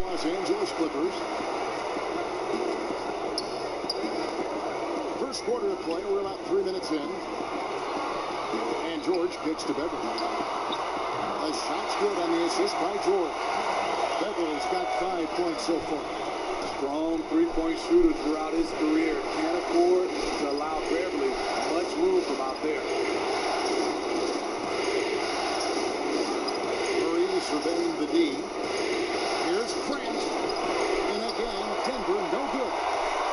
Los Angeles Clippers. First quarter of play. We're about 3 minutes in. And George kicks to Beverly. A shot's good on the assist by George. Beverly's got 5 points so far. Strong three-point shooter throughout his career. Can't afford to allow Beverly much room from out there. Murray surveying the D. Here's Grant. And again, Denver, no good.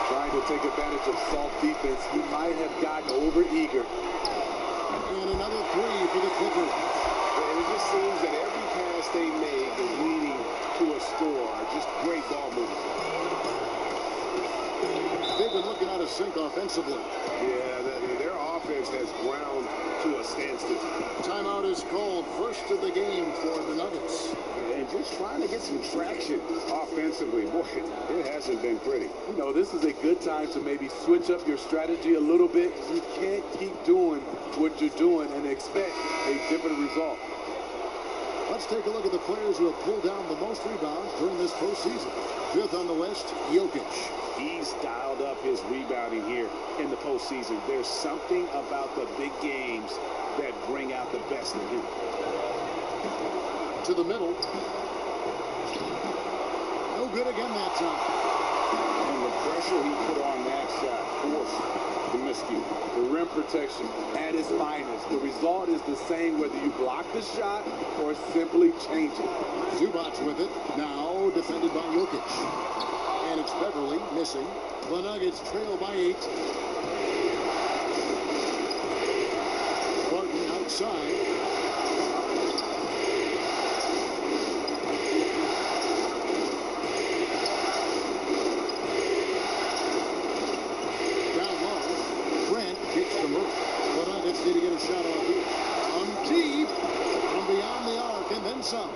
Trying to take advantage of soft defense. He might have gotten over-eager. And another three for the Clippers. It just seems that every pass they make is leading to a score. Just great ball movement. They've been looking out of sync offensively. Yeah, their offense has ground to a standstill. Timeout is called. First of the game for the Nuggets. And just trying to get some traction offensively. Boy, it hasn't been pretty. You know, this is a good time to maybe switch up your strategy a little bit. You can't keep doing what you're doing and expect a different result. Let's take a look at the players who have pulled down the most rebounds during this postseason. Fifth on the West, Jokic. He's dialed up his rebounding here in the postseason. There's something about the big games that bring out the best in him. To the middle. No good again that time. And the pressure he put on that shot forced the miscue. The rim protection at its finest. The result is the same whether you block the shot or simply change it. Zubac with it. Now defended by Jokic. And it's Beverly missing. The Nuggets trail by 8. Barton outside. Down low. Grant kicks to Murray. The Nuggets need to get a shot off here. From deep. From beyond the arc and then some.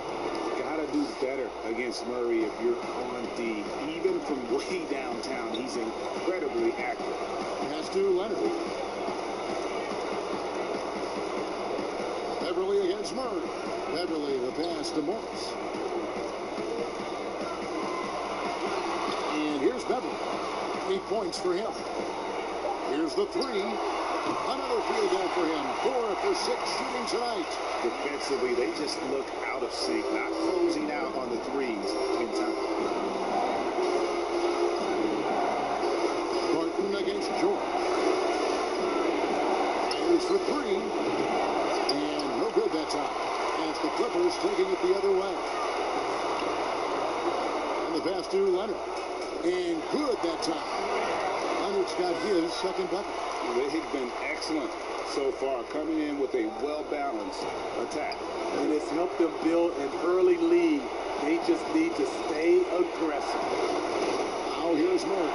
Gotta do better against Murray if you're on D. Even from way downtown, he's incredibly active. Pass to Leonard. Beverly against Murray. Beverly the pass to Morris. And here's Beverly. 8 points for him. Here's the three. Another field goal for him. 4 for 6 shooting tonight. Defensively, they just look out of sync, not closing out on the threes in time. Barton against George. Here's for 3. And no good that time. And it's the Clippers taking it the other way. And the pass to Leonard. And good that time. Leonard's got his second bucket. They've been excellent so far, coming in with a well-balanced attack. And it's helped them build an early lead. They just need to stay aggressive. Now here's Murray.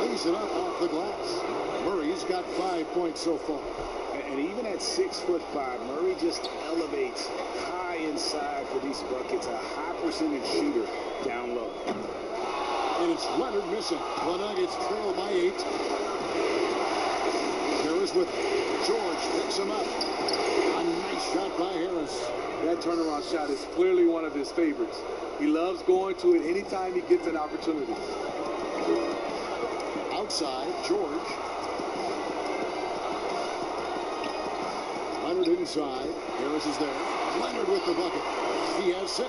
Lays it up off the glass. Murray's got 5 points so far. And even at 6'5", Murray just elevates high inside for these buckets. A high percentage shooter down low. And it's Leonard missing. The Nuggets trail by 8. Harris with it. George picks him up. A nice shot by Harris. That turnaround shot is clearly one of his favorites. He loves going to it anytime he gets an opportunity. Outside, George. Leonard inside. Harris is there. Leonard with the bucket. He has 6.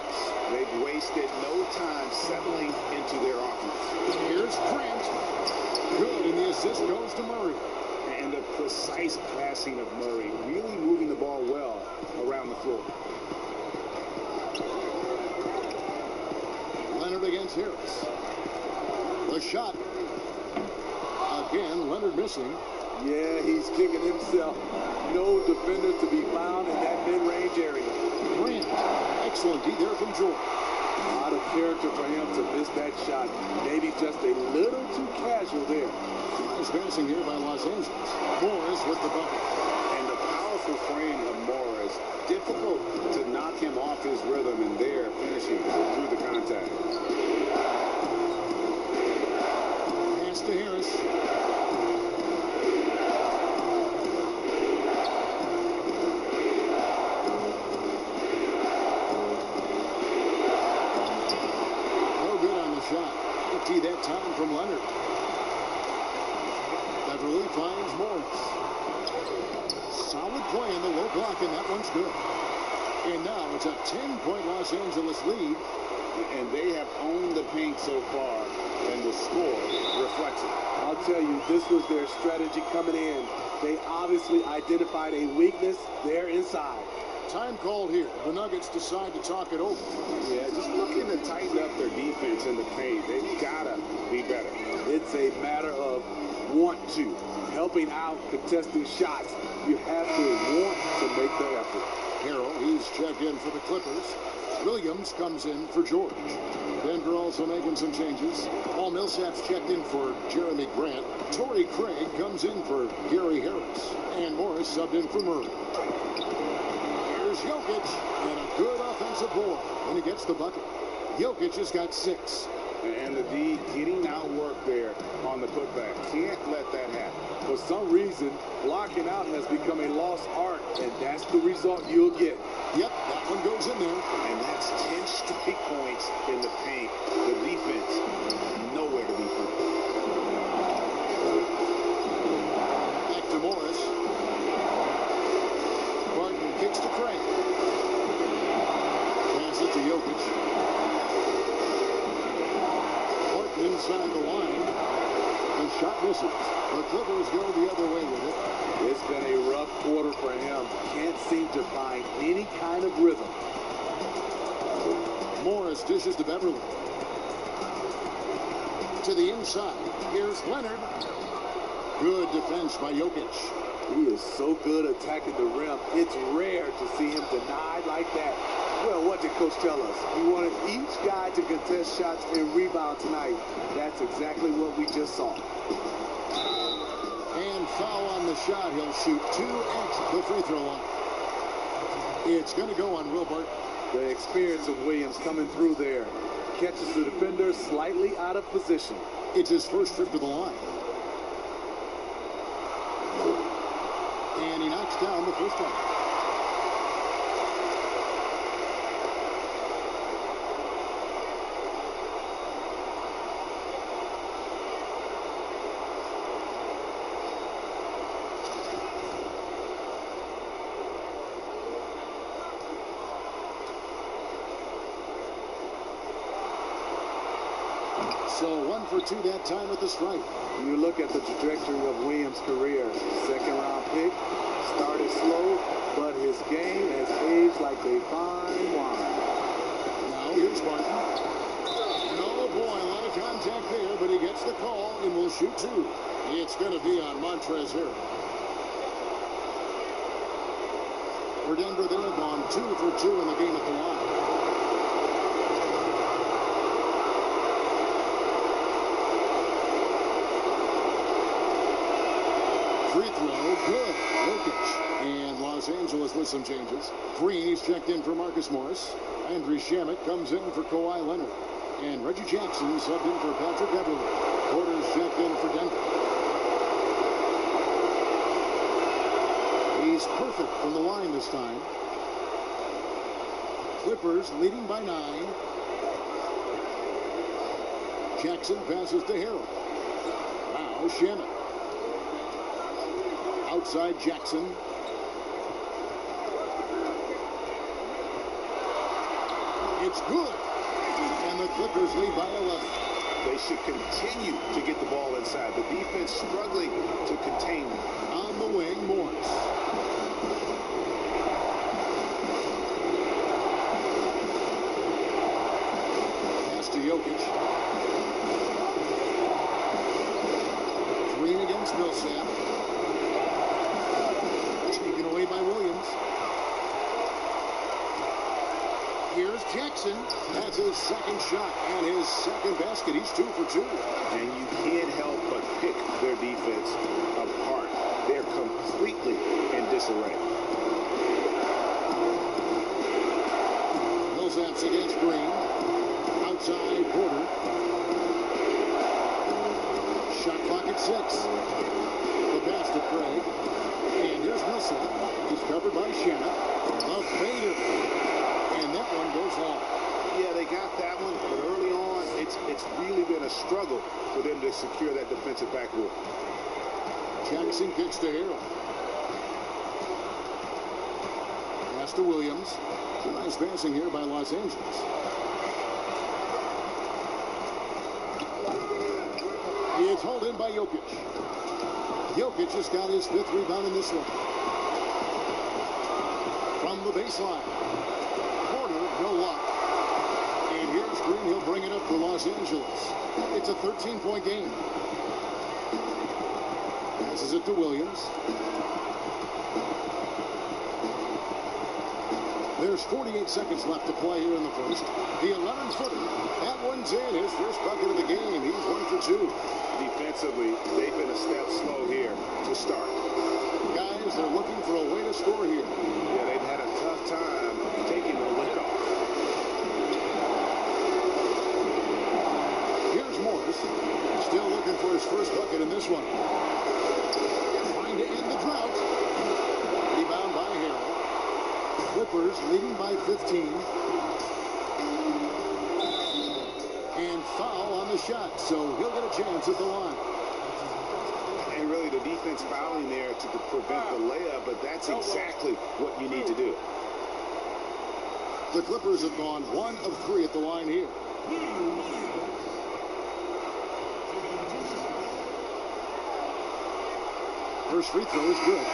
They've wasted no time settling into their offense. Here's Grant. Good, and the assist goes to Murray. And the precise passing of Murray, really moving the ball well around the floor. Leonard against Harris. The shot. Again, Leonard missing. Yeah, he's kicking himself. No defender to be found in that mid-range area. Grant. Excellent D there from George. A lot of character for him to miss that shot. Maybe just a little too casual there. Nice passing here by Los Angeles. Morris with the bucket. And the powerful frame of Morris. Difficult to knock him off his rhythm, and there finishing through the contact. Pass to Harris. time from Leonard. Beverly finds Morris. Solid play in the low block, and that one's good. And now it's a 10-point Los Angeles lead. And they have owned the paint so far, and the score reflects it. I'll tell you, this was their strategy coming in. They obviously identified a weakness there inside. Time called here. The Nuggets decide to talk it over. Yeah, just looking to tighten up their defense in the paint. They've got to be better. It's a matter of want to. Helping out, contesting shots. You have to want to make the effort. Harrell, he's checked in for the Clippers. Williams comes in for George. Denver also making some changes. Paul Millsap's checked in for Jeremy Grant. Torrey Craig comes in for Gary Harris. And Morris subbed in for Murray. Here's Jokic, and a good offensive board when he gets the bucket. Jokic has got 6. And the D getting outwork there on the putback. Can't let that happen. For some reason, blocking out has become a lost art, and that's the result you'll get. Yep, that one goes in there. And that's 10 straight points in the paint. The defense, nowhere to be found. Back to Morris. Barton kicks to Craig. Pass it to Jokic. Barton inside the line. The shot misses. The Clippers go the other way with it. It's been a rough quarter for him. Can't seem to find any kind of rhythm. Morris dishes to Beverly. To the inside. Here's Leonard. Good defense by Jokic. He is so good attacking the rim. It's rare to see him denied like that. Well, what did Coach tell us? He wanted each guy to contest shots and rebound tonight. That's exactly what we just saw. And foul on the shot. He'll shoot 2 at the free throw line. It's going to go on Wilbert. The experience of Williams coming through there. Catches the defender slightly out of position. It's his first trip to the line. And he knocks down the first one. So 1 for 2 that time at the stripe. When you look at the trajectory of Williams' career, second-round pick, started slow, but his game has aged like a fine wine. Now here's Barton. Oh boy, a lot of contact there, but he gets the call and will shoot 2. It's going to be on Montrezl Harrell. For Denver, they're gone 2 for 2 in the game at the line. Free throw, good. Jokic. And Los Angeles with some changes. Green, he's checked in for Marcus Morris. Andrew Shamet comes in for Kawhi Leonard. And Reggie Jackson subbed in for Patrick Beverly. Porter's checked in for Denver. He's perfect from the line this time. Clippers leading by 9. Jackson passes to Harrell. Now Shamet. Outside Jackson. It's good. And the Clippers lead by 11. They should continue to get the ball inside. The defense struggling to contain them. On the wing, Morris. Pass to Jokic. Green against Millsap. Taken away by Williams. Here's Jackson. That's his second shot and his second basket. He's 2 for 2. And you can't help but pick their defense apart. They're completely in disarray. Millsap's against Green. Outside Porter. Shot clock at 6. The pass to Craig. And here's Millsap. He's covered by Shannon. A fader. And that one goes long. Yeah, they got that one, but early on, it it's really been a struggle for them to secure that defensive backboard. Jackson kicks to Harrell. Pass to Williams. Nice passing here by Los Angeles. It's hauled in by Jokic. Jokic has got his 5th rebound in this one. From the baseline. Corner, no luck. And here's Green. He'll bring it up for Los Angeles. It's a 13-point game. Passes it to Williams. There's 48 seconds left to play here in the first. The 11-footer. That one's in. His first bucket of the game. He's 1 for 2. Defensively, they've been a step slow here to start. Guys, they're looking for a way to score here. Yeah, they've had a tough time taking the lid off. Here's Morris. Still looking for his first bucket in this one. Trying to end the drought. Rebound by Harrell. Clippers leading by 15. And foul on the shot, so he'll get a chance at the line. And really the defense fouling there to prevent the layup, but that's exactly what you need to do. The Clippers have gone 1 of 3 at the line here. First free throw is good.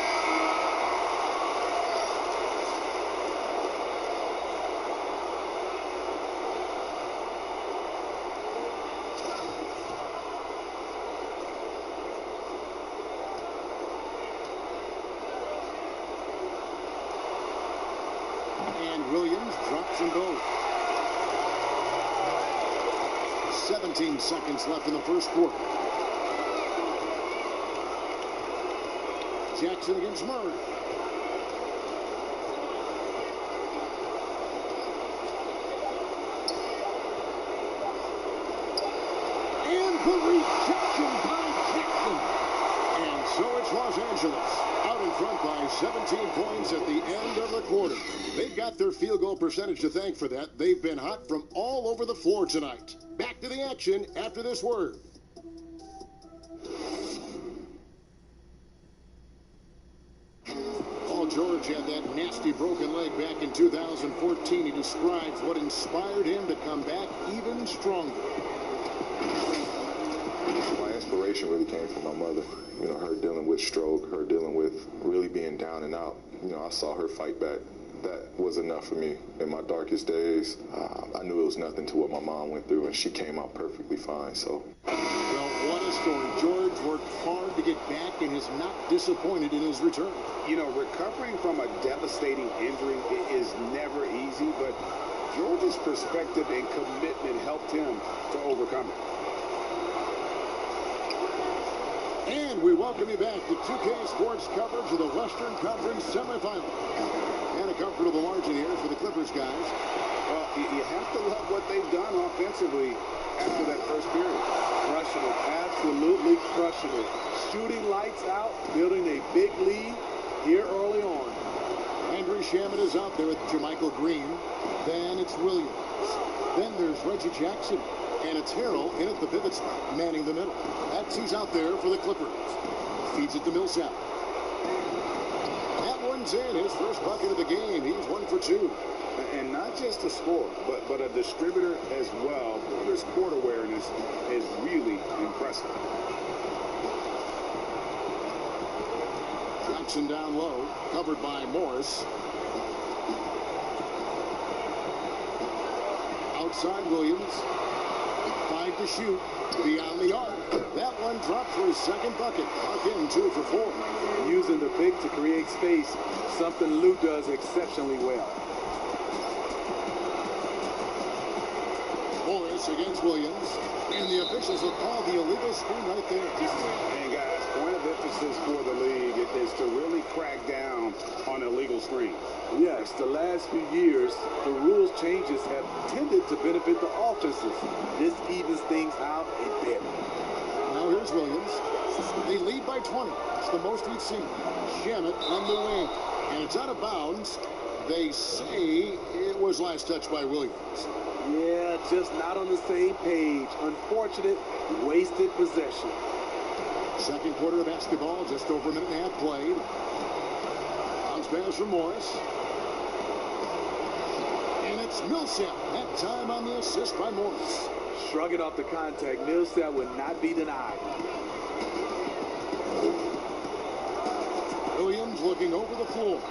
And Williams drops them both. 17 seconds left in the first quarter. Jackson against Murray. And the rejection by Jackson. And so it's Los Angeles out in front by 17 points at the end of the quarter. They've got their field goal percentage to thank for that. They've been hot from all over the floor tonight. Back to the action after this word. George had that nasty broken leg back in 2014. He describes what inspired him to come back even stronger. My inspiration really came from my mother. You know, her dealing with stroke, her dealing with really being down and out. You know, I saw her fight back. That was enough for me. In my darkest days, I knew it was nothing to what my mom went through, and she came out perfectly fine, so. Well, what a story. George worked hard to get back and is not disappointed in his return. You know, recovering from a devastating injury is never easy, but George's perspective and commitment helped him to overcome it. And we welcome you back to 2K Sports coverage of the Western Conference semifinal. And a comfortable margin here for the Clippers guys. Well, you have to love what they've done offensively after that first period. Crushing it, absolutely crushing it. Shooting lights out, building a big lead here early on. Andrew Shamet is out there with Jermichael Green. Then it's Williams. Then there's Reggie Jackson. And it's Harrell in at the pivot spot, manning the middle. That's who's out there for the Clippers. Feeds it to Millsap. That one's in. His first bucket of the game. He's 1 for 2. And not just a scorer, but a distributor as well. Porter's court awareness is really impressive. Jackson down low, covered by Morris. Outside Williams. 5 to shoot. Beyond the arc. That one dropped for his second bucket. Buck in 2 for 4. Using the pick to create space, something Lou does exceptionally well. Morris against Williams. And the officials have called the illegal screen right there. And guys, point of emphasis for the league is to really crack down on illegal screens. Yes, the last few years, the rules changes have tended to benefit the offenses. This evens things out a bit. Now here's Williams. They lead by 20. It's the most we've seen. Shamet on the wing. And it's out of bounds. They say it was last touched by Williams. Yeah, just not on the same page. Unfortunate, wasted possession. Second quarter of basketball, just over a minute and a half played. Bounce pass from Morris. And it's Millsap. That time on the assist by Morris. Shrugging off the contact, Millsap would not be denied. Williams looking over the floor.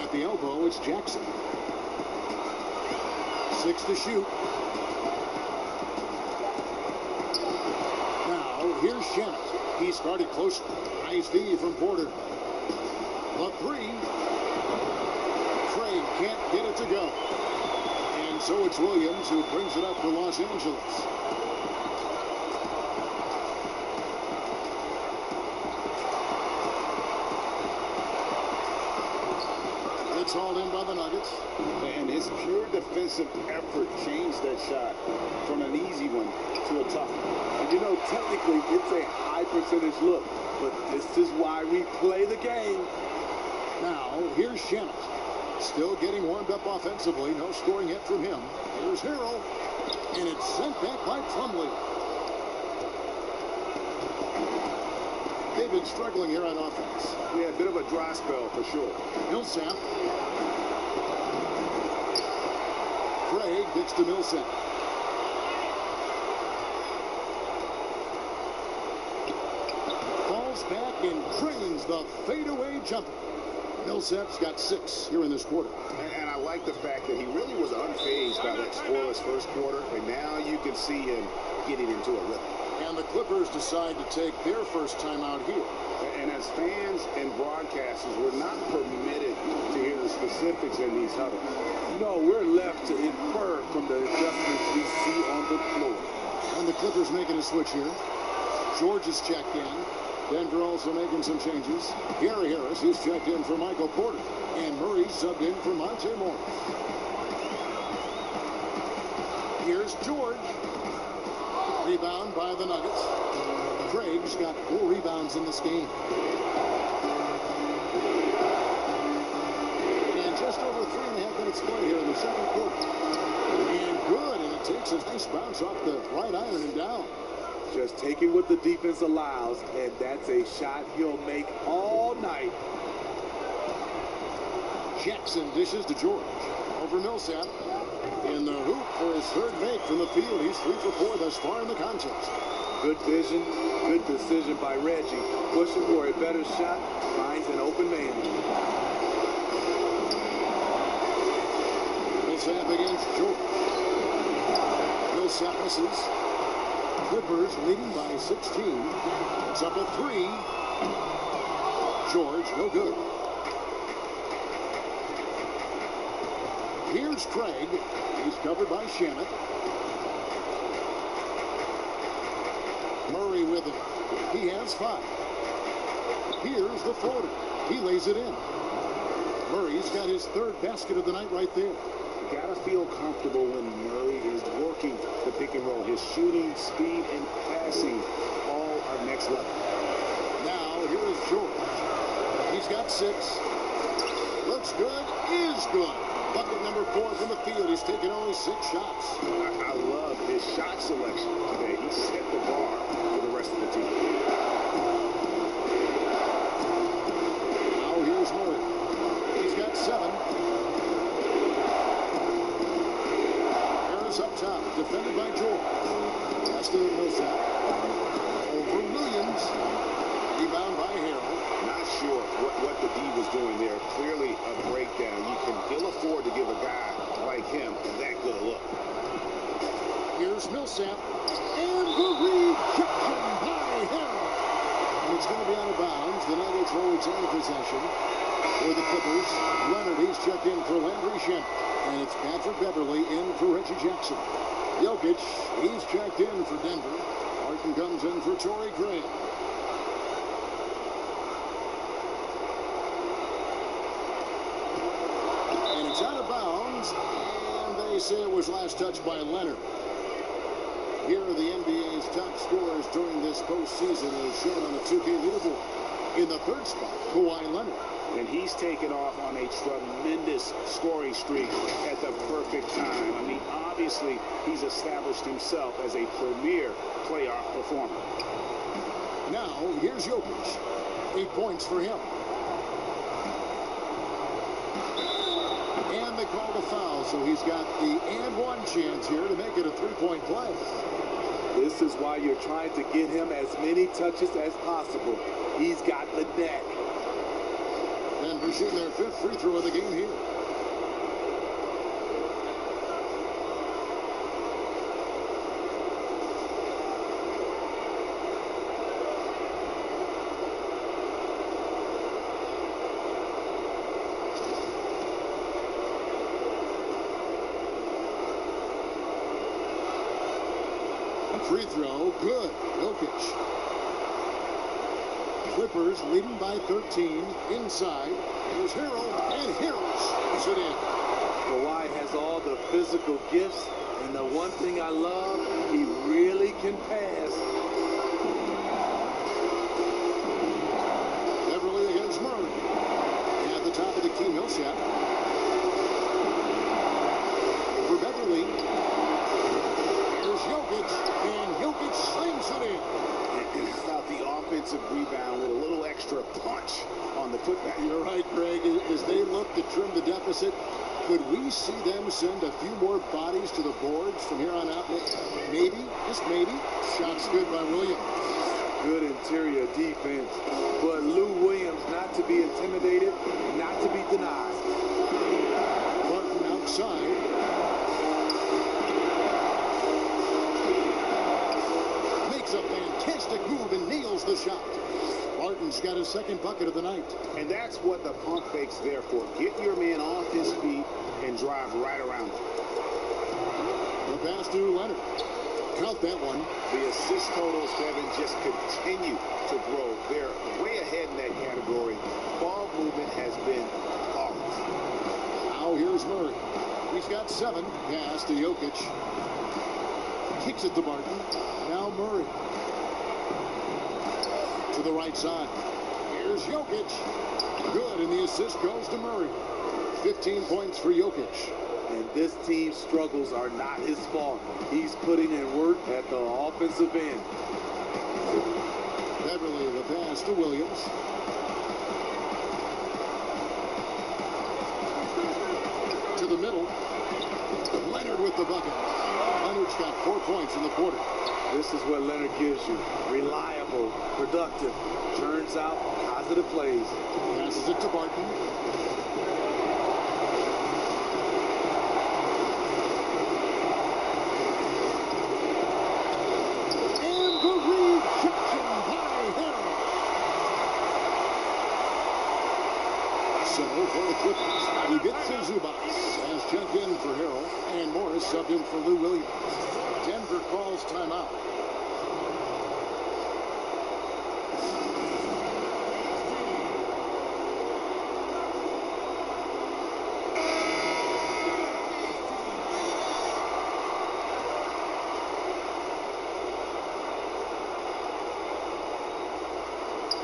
At the elbow, it's Jackson. 6 to shoot. Now, here's Shannon. He started close. Nice feed from Porter. The three. Craig can't get it to go. And so it's Williams who brings it up for Los Angeles. It's hauled in by the Nuggets. And his pure defensive effort changed that shot from an easy one to a tough one. And you know, technically, it's a high percentage look, but this is why we play the game. Now, here's Shannon. Still getting warmed up offensively. No scoring yet from him. Here's Harrell. And it's sent back by Plumlee. They've been struggling here on offense. Yeah, a bit of a dry spell for sure. Millsap. Craig gets to Millsap. Falls back and cranes the fadeaway jumper. Millsap's got 6 here in this quarter. And I like the fact that he really was unfazed by that scoreless first quarter. And now you can see him getting into a rhythm. And the Clippers decide to take their first time out here. And as fans and broadcasters, we're not permitted to hear the specifics in these huddles. No, we're left to infer from the adjustments we see on the floor. And the Clippers making a switch here. George is checked in. Denver also making some changes. Gary Harris, he's checked in for Michael Porter. And Murray subbed in for Monte Morris. Here's George. Rebound by the Nuggets. Craig's got 4 rebounds in this game. And just over 3.5 minutes play here in the second quarter. And good, and it takes a nice bounce off the right iron and down. Just taking what the defense allows, and that's a shot he'll make all night. Jackson dishes to George. Over Millsap. In the hoop for his third make from the field. He's 3 for 4 thus far in the contest. Good vision, good decision by Reggie. Pushing for a better shot, finds an open man. Millsap against George. Millsap misses. Clippers leading by 16. It's up a 3. George, no good. Here's Craig. He's covered by Shannon. Murray with it. He has 5. Here's the floater. He lays it in. Murray's got his 3rd basket of the night right there. You got to feel comfortable when Murray is working the pick and roll. His shooting, speed, and passing all are next level. Now, here is George. He's got 6. Looks good. Is good. Bucket number 4 from the field. He's taken only 6 shots. I love his shot selection today. He set the bar for the rest of the team. Now here's Murray. He's got 7. Harris up top. Defended by George. That's the Millsap. Over Williams. Rebound by Harrell. Not sure what the D was doing there. Clearly a breakdown. You can ill afford to give a guy like him that good a look. Here's Millsap. And the rejection by Harrell. And it's going to be out of bounds. The Nuggets will retain possession for the Clippers. Leonard, he's checked in for Landry Shamet. And it's Patrick Beverly in for Reggie Jackson. Jokic, he's checked in for Denver. Martin comes in for Torrey Craig. It's out of bounds, and they say it was last touched by Leonard. Here are the NBA's top scorers during this postseason as shown on the 2K leaderboard. In the third spot, Kawhi Leonard. And he's taken off on a tremendous scoring streak at the perfect time. I mean, obviously, he's established himself as a premier playoff performer. Now, here's Jokic. 8 points for him. And they call the foul, so he's got the and one chance here to make it a three-point play. This is why you're trying to get him as many touches as possible. He's got the neck. Denver shooting their 5th free throw of the game here. Free throw, good. Jokic. Clippers leading by 13. Inside. Here's Harrell, and Harrell puts it in. Kawhi has all the physical gifts, and the one thing I love, he really can pass. Beverly against Murray. At the top of the key, Millsap. For Beverly. Here's Jokic, and Jokic slings it in. How about the offensive rebound with a little extra punch on the putback? You're right, Greg. As they look to trim the deficit, could we see them send a few more bodies to the boards from here on out? Maybe, just maybe. Shots good by Williams. Good interior defense. But Lou Williams not to be intimidated, not to be denied. Barton outside. Makes a fantastic move and nails the shot. Barton's got his 2nd bucket of the night. And that's what the pump fake's there for. Get your man off his feet and drive right around him. The pass to Leonard. Count that one. The assist totals, Devin, just continue to grow. They're way ahead in that category. Ball movement has been flawless. Now here's Murray. He's got 7. Pass to Jokic. Kicks it to Barton. Now Murray. To the right side. Here's Jokic. Good, and the assist goes to Murray. 15 points for Jokic. And this team's struggles are not his fault. He's putting in work at the offensive end. Beverly, the pass to Williams. To the middle. Leonard with the bucket. Leonard's got 4 points in the quarter. This is what Leonard gives you. Reliable, productive, turns out positive plays. Passes it to Barton. And the rejection by Harrell. So for the Clippers, Ivica Zubac has checked in for Harrell, and Morris subbed in for Lou Williams. Denver calls timeout.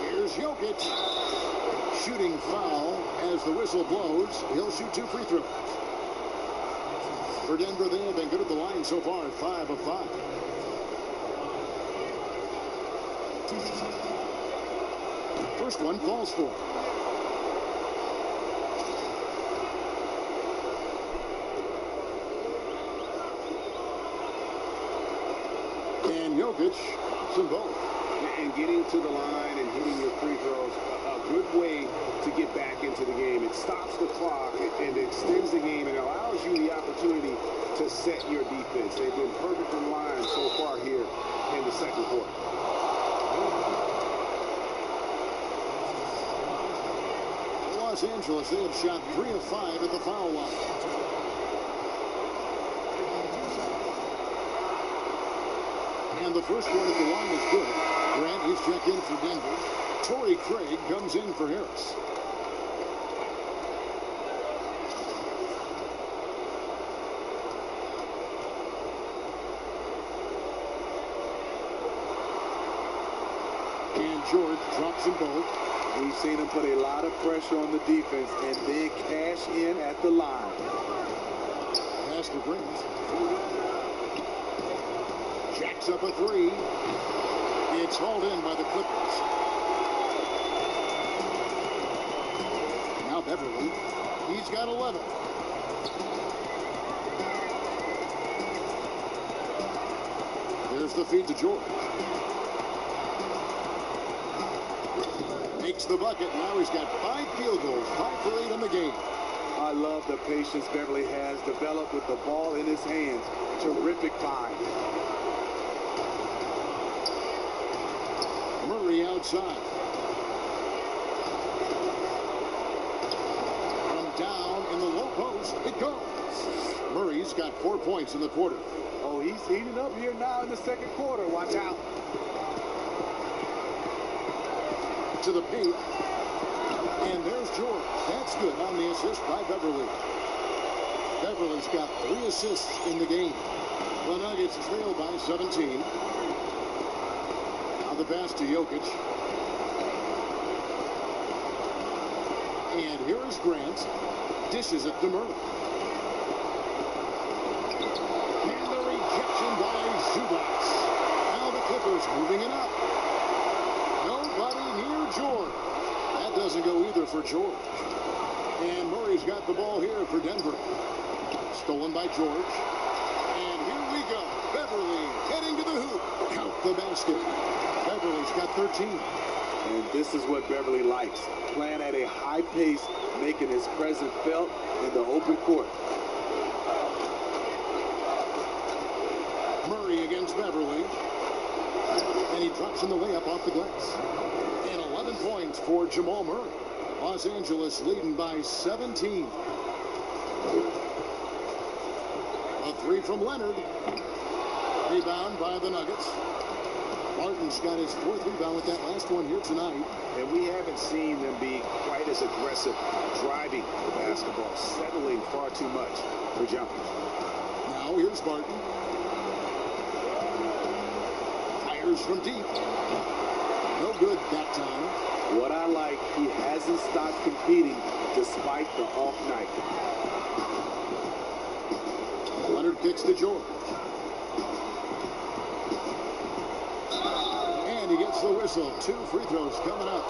Here's Jokic. Shooting foul as the whistle blows. He'll shoot 2 free throws. For Denver, they have been good at the line so far, 5 of 5. First one falls for. And Jokic drops them both. And getting to the line and hitting your free throws, a good way to get back into the game. It stops the clock and extends the game and allows you the opportunity to set your defense. They've been perfect in line so far here in the 2nd quarter. Los Angeles, they have shot 3 of 5 at the foul line. And the first one at the line is good. Grant, he's checked in for Denver. Torrey Craig comes in for Harris. And George drops them both. We've seen him put a lot of pressure on the defense and then cash in at the line. Pass to Grant. Jacks up a three. It's hauled in by the Clippers. Now Beverly. He's got 11. There's the feed to George. Makes the bucket. Now he's got 5 field goals, 5 for 8 in the game. I love the patience Beverly has developed with the ball in his hands. Terrific find. Murray outside. From down in the low post, it goes. Murray's got 4 points in the quarter. Oh, he's heating up here now in the second quarter. Watch out. To the paint. And there's George. That's good on the assist by Beverly. Beverly's got 3 assists in the game. The Nuggets trail by 17. Now the pass to Jokic. And here is Grant. Dishes it to Murray. And the rejection by Zubac. Now the Clippers moving it up. Nobody near George. That doesn't go either for George. And Murray's got the ball here for Denver. Stolen by George. And here we go. Beverly heading to the hoop. Count the basket. Beverly's got 13. And this is what Beverly likes. Playing at a high pace, making his presence felt in the open court. Murray against Beverly. And he drops in the layup off the glass. And 11 points for Jamal Murray. Los Angeles leading by 17. A 3 from Leonard. Rebound by the Nuggets. Martin's got his 4th rebound with that last one here tonight. And we haven't seen them be quite as aggressive driving the basketball, settling far too much for jumpers. Now here's Martin. Fires from deep. No good that time. What I like, he hasn't stopped competing despite the off night. Leonard kicks to George. And he gets the whistle. 2 free throws coming up.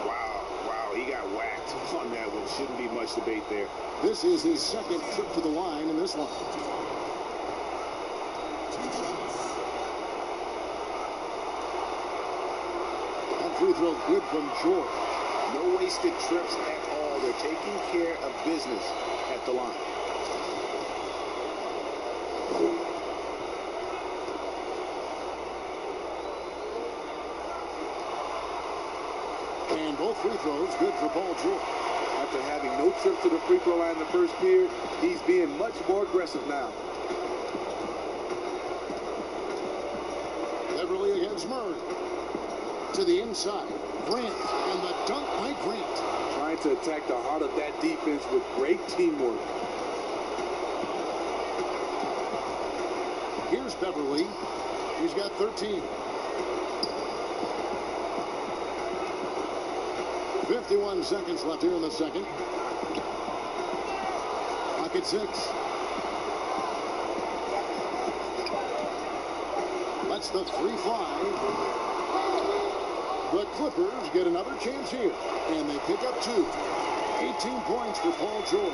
Wow, he got whacked on that one. Shouldn't be much debate there. This is his 2nd trip to the line in this one. That free throw good from George. No wasted trips at all. They're taking care of business at the line. And both free throws good for Paul George. After having no trips to the free throw line in the first period, he's being much more aggressive now. Beverly against Murray. To the inside. Grant. And the dunk by Grant. Trying to attack the heart of that defense with great teamwork. Here's Beverly. He's got 13. 51 seconds left here in the second. Clock at 6. That's the 3 fly. The Clippers get another chance here, and they pick up 2. 18 points for Paul George.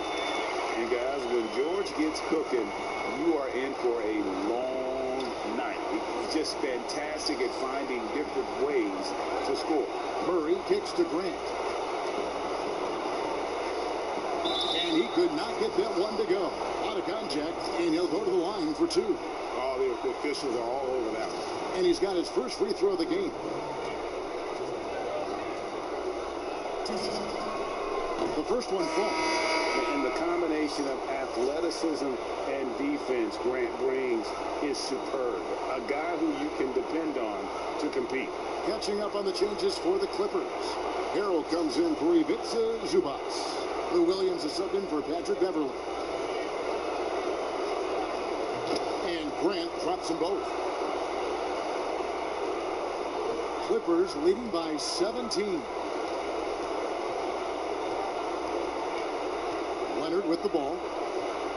And guys, when George gets cooking, you are in for a long night. He's just fantastic at finding different ways to score. Murray kicks to Grant. And he could not get that one to go. Out of contact, and he'll go to the line for 2. Oh, the officials are all over that one. And he's got his first free throw of the game. The first one falls. And the combination of athleticism and defense Grant brings is superb. A guy who you can depend on to compete. Catching up on the changes for the Clippers. Harrell comes in for Ivica Zubac. Lou Williams is subbed in for Patrick Beverly. And Grant drops them both. Clippers leading by 17. Leonard with the ball.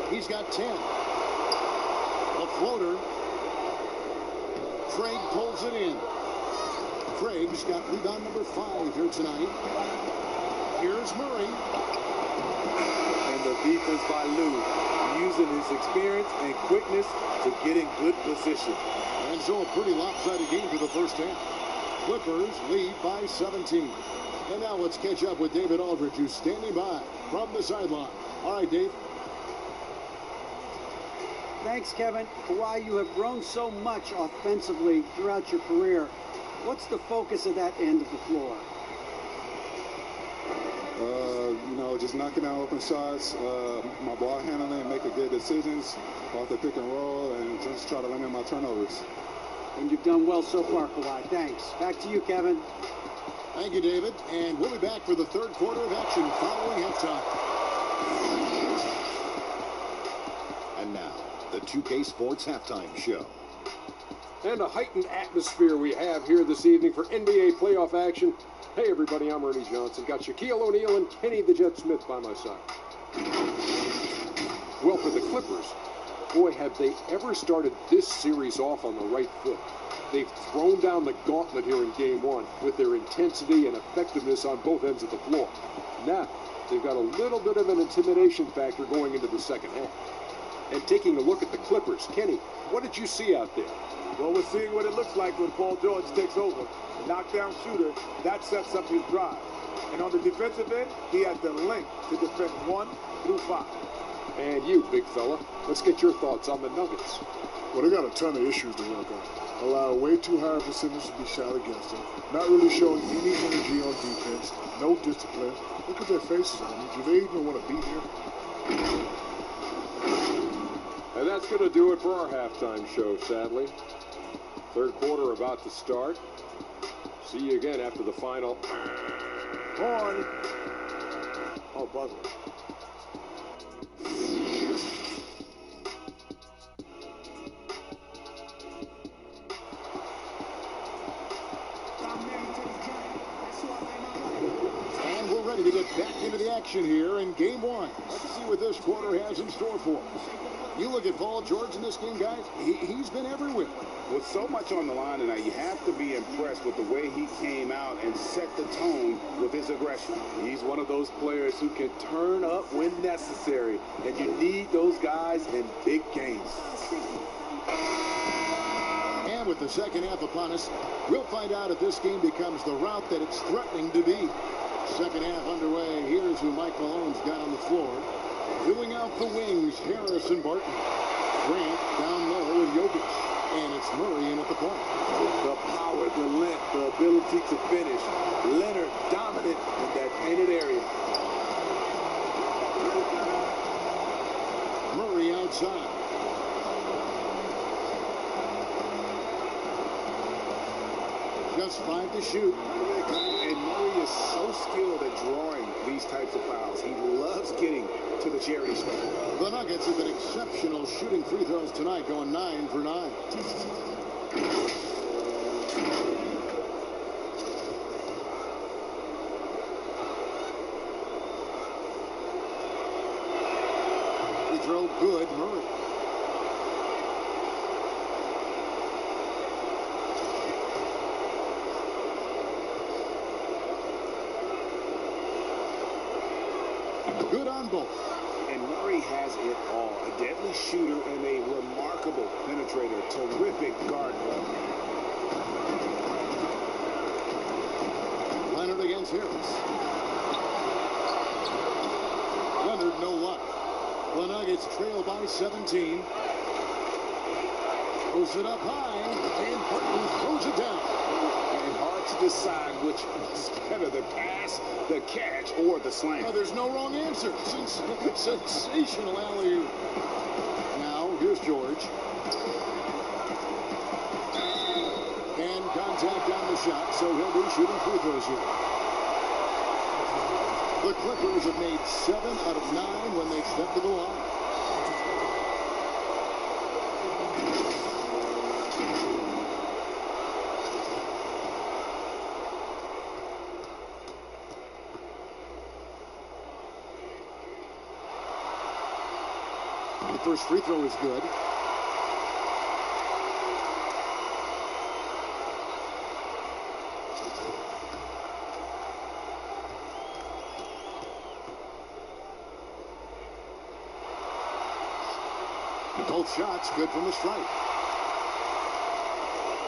He's got 10. A floater. Craig pulls it in. Craig's got rebound number 5 here tonight. Here's Murray. And the defense by Lou, using his experience and quickness to get in good position. And so a pretty lopsided game for the first half. Clippers lead by 17. And now let's catch up with David Aldridge, who's standing by from the sideline. All right, Dave. Thanks, Kevin. Kawhi, you have grown so much offensively throughout your career. What's the focus of that end of the floor? Just knocking out open shots, my ball handling, making good decisions off the pick and roll, and just try to limit my turnovers. And you've done well so far, Kawhi. Thanks. Back to you, Kevin. Thank you, David. And we'll be back for the third quarter of action following halftime. And now, the 2K Sports Halftime Show. And a heightened atmosphere we have here this evening for NBA playoff action. Hey, everybody, I'm Ernie Johnson. Got Shaquille O'Neal and Kenny the Jet Smith by my side. Well, for the Clippers, boy, have they ever started this series off on the right foot. They've thrown down the gauntlet here in Game 1 with their intensity and effectiveness on both ends of the floor. Now, they've got a little bit of an intimidation factor going into the second half. And taking a look at the Clippers, Kenny, what did you see out there? Well, we're seeing what it looks like when Paul George takes over. Knockdown shooter, that sets up his drive. And on the defensive end, he has the length to defend 1 through 5. And you, big fella, let's get your thoughts on the Nuggets. Well, they got a ton of issues to work on. Allow way too high a percentage to be shot against them. Not really showing any energy on defense. No discipline. Look at their faces on them. Do they even want to be here? And that's going to do it for our halftime show, sadly. Third quarter about to start. See you again after the final. Horn. Oh, buzzer. And we're ready to get back into the action here in Game 1. Let's see what this quarter has in store for us. You look at Paul George in this game, guys, he's been everywhere. With so much on the line tonight, you have to be impressed with the way he came out and set the tone with his aggression. He's one of those players who can turn up when necessary, and you need those guys in big games. And with the second half upon us, we'll find out if this game becomes the route that it's threatening to be. Second half underway. Here's who Mike Malone's got on the floor. Filling out the wings, Harris and Barton. Grant down low and Jokic. And it's Murray in at the point. The power, the length, the ability to finish. Leonard dominant in that painted area. Murray outside. Just 5 to shoot. And Murray is so skilled at drawing these types of fouls. He loves getting to the charity stripe. The Nuggets have been exceptional shooting free throws tonight, going 9 for 9. Free throw good, Murray. Good on both. And Murray has it all. A deadly shooter and a remarkable penetrator. Terrific guard play. Leonard against Harris. Leonard, no luck. The Nuggets trail by 17. Throws it up high, and Barton throws it down. And hard to decide which is better, the pass, the catch, or the slam. Oh, there's no wrong answer. Sensational alley-oop. Now, here's George. And contact on the shot, so he'll be shooting free throws here. The Clippers have made 7 out of 9 when they step to the line. The first free throw is good. Both shots good from the stripe.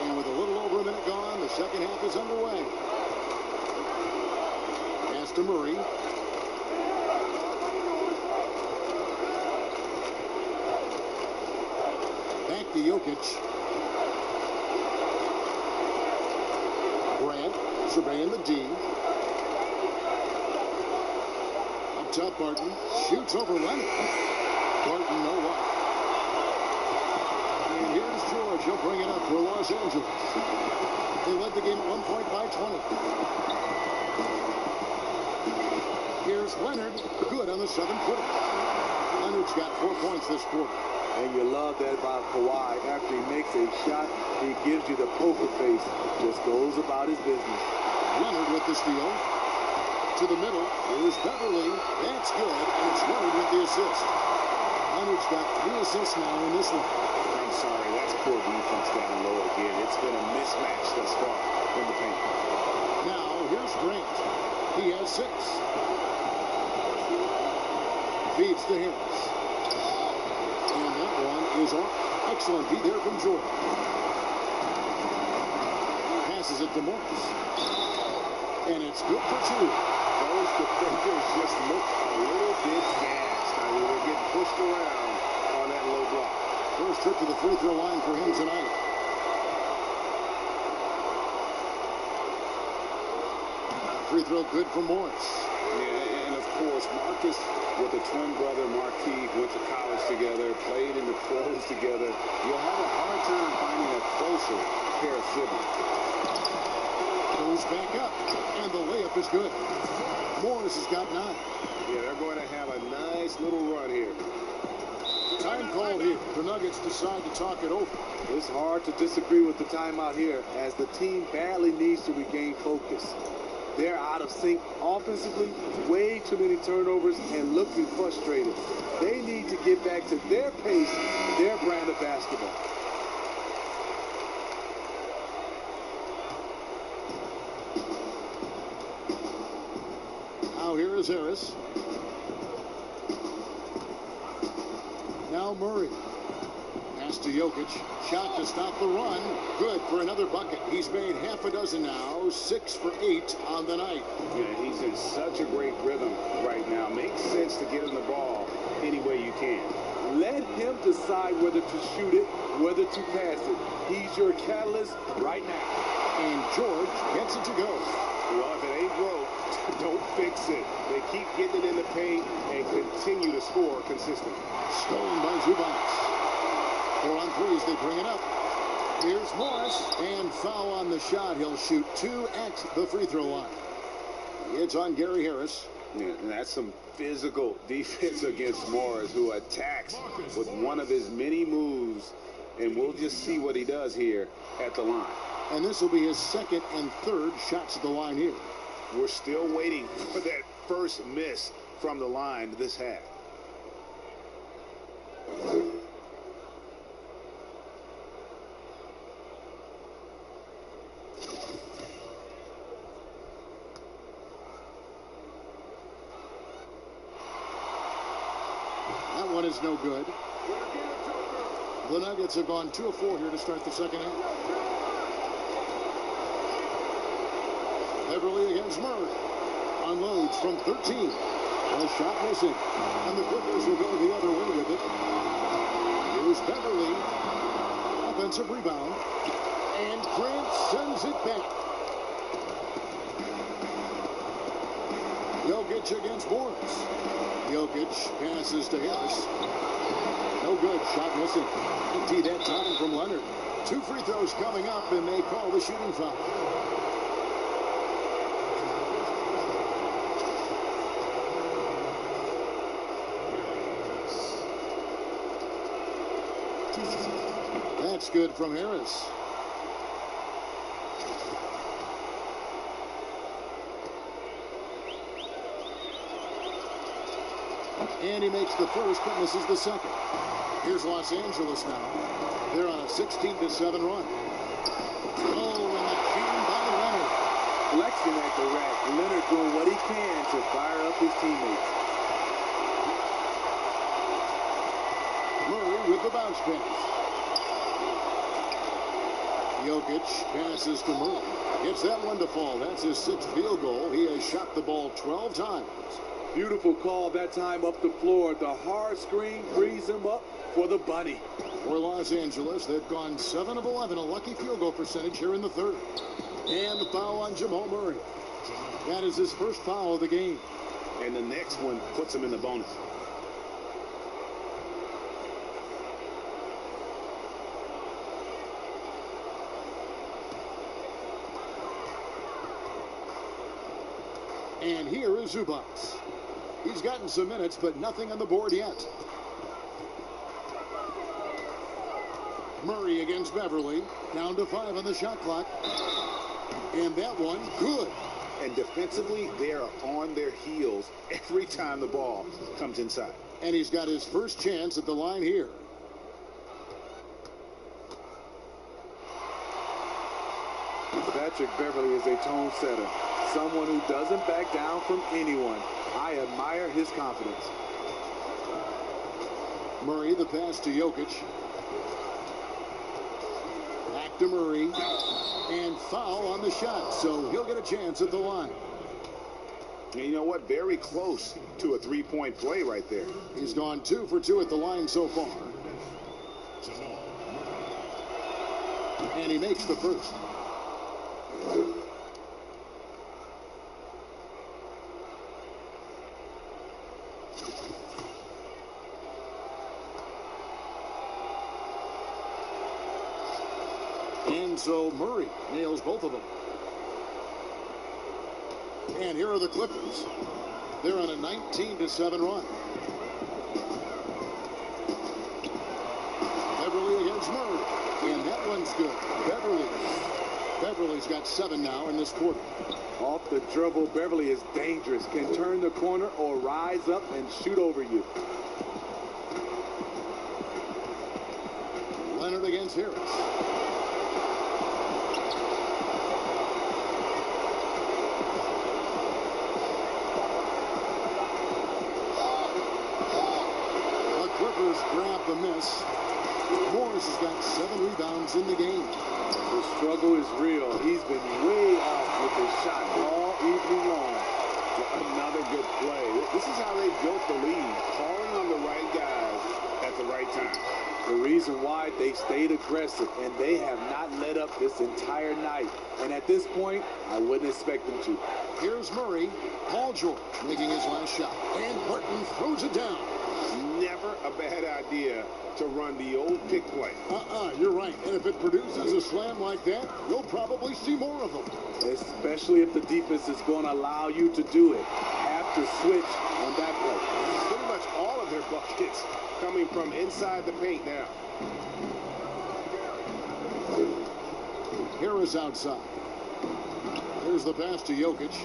And with a little over a minute gone, the second half is underway. Pass to Murray. Back to Jokic. Grant surveying the D. Up top, Barton. Shoots over Leonard. Barton, no luck. And here's George. He'll bring it up for Los Angeles. They led the game at 1 point by 20. Here's Leonard. Good on the 7-footer. Leonard's got 4 points this quarter. And you love that about Kawhi. After he makes a shot, he gives you the poker face. Just goes about his business. Leonard with the steal. To the middle is Beverly. That's good. And it's Leonard with the assist. Leonard's got 3 assists now in this one. I'm sorry, that's poor defense down low again. It's been a mismatch thus far in the paint. Now, here's Grant. He has 6. Feeds to Harris. And that one is off. Excellent beat there from Jordan. Passes it to Morris. And it's good for 2. Those defenders just look a little bit gassed. I mean, they're getting pushed around on that low block. First trip to the free throw line for him tonight. Free throw good for Morris. Yeah, and of course, Marcus with a twin brother, Marquis, went to college together, played in the pros together. You'll have a hard time finding a closer pair of siblings. Goes back up, and the layup is good. Morris has got 9. Yeah, they're going to have a nice little run here. Time called here. The Nuggets decide to talk it over. It's hard to disagree with the timeout here, as the team badly needs to regain focus. They're out of sync offensively, way too many turnovers, and looking frustrated. They need to get back to their pace, their brand of basketball. Now here is Harris. Now Murray. Pass to Jokic. Shot to stop the run. Good for another bucket. He's made half a dozen now. 6 for 8 on the night. Yeah, he's in such a great rhythm right now. Makes sense to get him the ball any way you can. Let him decide whether to shoot it, whether to pass it. He's your catalyst right now. And George gets it to go. Well, if it ain't broke, don't fix it. They keep getting it in the paint and continue to score consistently. Stolen by Zubac. 4 on 3 as they bring it up. Here's Morris, and foul on the shot. He'll shoot 2 at the free throw line. It's on Gary Harris. Yeah, and that's some physical defense against Morris, who attacks with one of his many moves, and we'll just see what he does here at the line. And this will be his 2nd and 3rd shots at the line here. We're still waiting for that first miss from the line this half. That one is no good. The Nuggets have gone 2 of 4 here to start the second half. Beverly against Murray. Unloads from 13. And a shot missing. And the Clippers will go the other way with it. Here's Beverly. Offensive rebound. And Grant sends it back. Jokic against Morris. Jokic passes to Harris. No good. Shot missing. Empty that time from Leonard. 2 free throws coming up, and they call the shooting foul. That's good from Harris. And he makes the first, but misses the second. Here's Los Angeles now. They're on a 16-7 run. Oh, and the jam by Leonard. Flexing at the rack. Leonard doing what he can to fire up his teammates. Murray with the bounce pass. Jokic passes to Murray. Gets that one to fall. That's his 6th field goal. He has shot the ball 12 times. Beautiful call that time up the floor. The hard screen frees him up for the bunny. For Los Angeles, they've gone 7 of 11, a lucky field goal percentage here in the 3rd. And the foul on Jamal Murray. That is his first foul of the game. And the next one puts him in the bonus. And here is Zubac. He's gotten some minutes, but nothing on the board yet. Murray against Beverly. Down to 5 on the shot clock. And that one, good. And defensively, they are on their heels every time the ball comes inside. And he's got his first chance at the line here. Patrick Beverly is a tone setter. Someone who doesn't back down from anyone. I admire his confidence. Murray, the pass to Jokic. Back to Murray. And foul on the shot, so he'll get a chance at the line. And you know what? Very close to a three-point play right there. He's gone 2 for 2 at the line so far. And he makes the first. And so Murray nails both of them. And here are the Clippers. They're on a 19-7 run. Beverly against Murray. And that one's good. Beverly's got 7 now in this quarter. Off the dribble, Beverly is dangerous. Can turn the corner or rise up and shoot over you. Leonard against Harris. Grab the miss. Morris has got 7 rebounds in the game. The struggle is real. He's been way off with his shot all evening long. Another good play. This is how they built the lead, calling on the right guys at the right time. The reason why they stayed aggressive, and they have not let up this entire night. And at this point, I wouldn't expect them to. Here's Murray. Paul George making his last shot. And Burton throws it down. Never a bad idea to run the old pick play. You're right. And if it produces a slam like that, you'll probably see more of them. Especially if the defense is going to allow you to do it. Have to switch on that play. Pretty much all of their buckets coming from inside the paint now. Harris outside. Here's the pass to Jokic.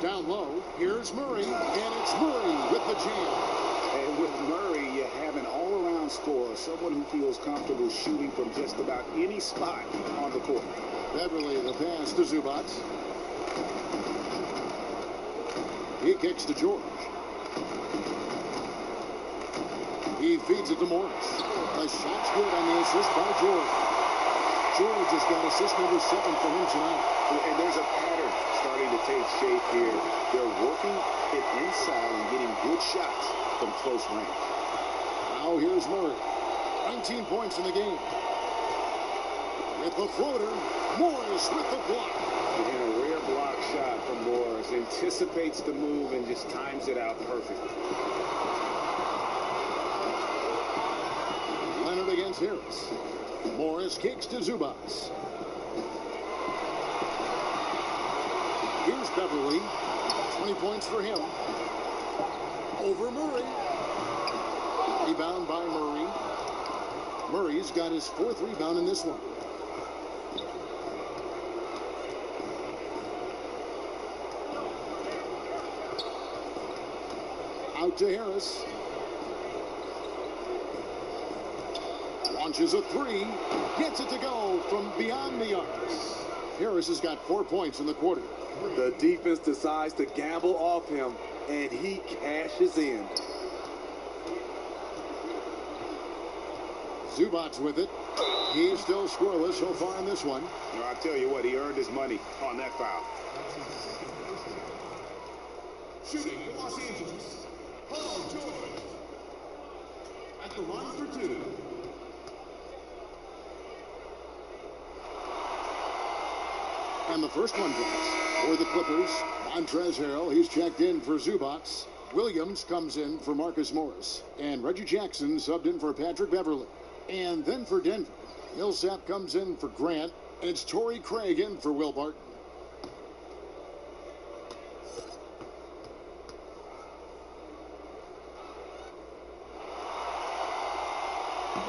Down low. Here's Murray. And it's Murray with the jam. And with Murray, you have an all-around scorer, someone who feels comfortable shooting from just about any spot on the court. Beverly, the pass to Zubac. He kicks to George. He feeds it to Morris. The shot's good on the assist by George. George has got assist number 7 for him tonight. And there's a pattern starting to take shape here. They're working it inside and getting good shots from close range. Now here's Murray. 19 points in the game. With the floater, Morris with the block. And a rare block shot from Morris. Anticipates the move and just times it out perfectly. Leonard against Harris. Morris kicks to Zubac. Here's Beverly. 20 points for him. Over Murray. Rebound by Murray. Murray's got his 4th rebound in this one. Out to Harris. launches a three. Gets it to go from beyond the arc. Harris has got 4 points in the quarter. The defense decides to gamble off him, and he cashes in. Zubac's with it. He's still scoreless so far in this one. I tell you what, he earned his money on that foul. Shooting for Los Angeles, Paul George. At the line for two. And the first one goes for the Clippers. Montrezl Harrell, he's checked in for Zubac's. Williams comes in for Marcus Morris. And Reggie Jackson subbed in for Patrick Beverly. And then for Denver, Millsap comes in for Grant. And it's Torrey Craig in for Will Barton.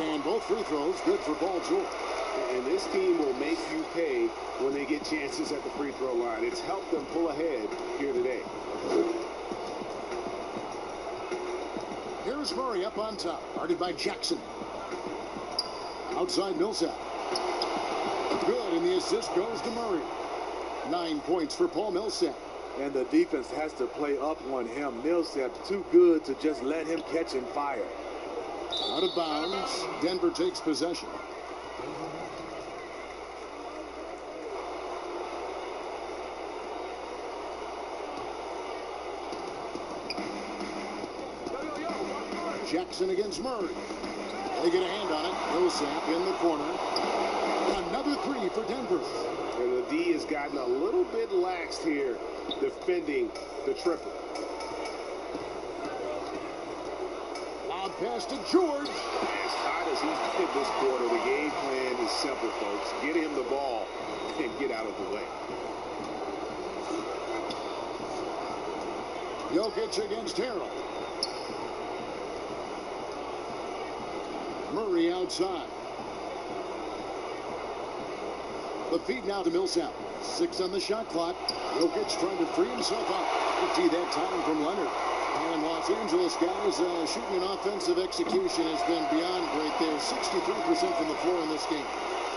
And both free throws good for Paul George. And this team will make you pay when they get chances at the free throw line. It's helped them pull ahead here today. Here's Murray up on top, guarded by Jackson. Outside Millsap. Good, and the assist goes to Murray. 9 points for Paul Millsap. And the defense has to play up on him. Millsap too good to just let him catch and fire. Out of bounds. Denver takes possession. Jackson against Murray. They get a hand on it. Millsap in the corner. Another three for Denver. And the D has gotten a little bit laxed here defending the triple. Lob pass to George. As hot as he's been this quarter, the game plan is simple, folks. Get him the ball and get out of the way. Jokic against Harrell. Murray outside. The feed now to Millsap. 6 on the shot clock. Jokic trying to free himself up. 50 that time from Leonard. And Los Angeles guys shooting an offensive execution has been beyond great there. 63% from the floor in this game.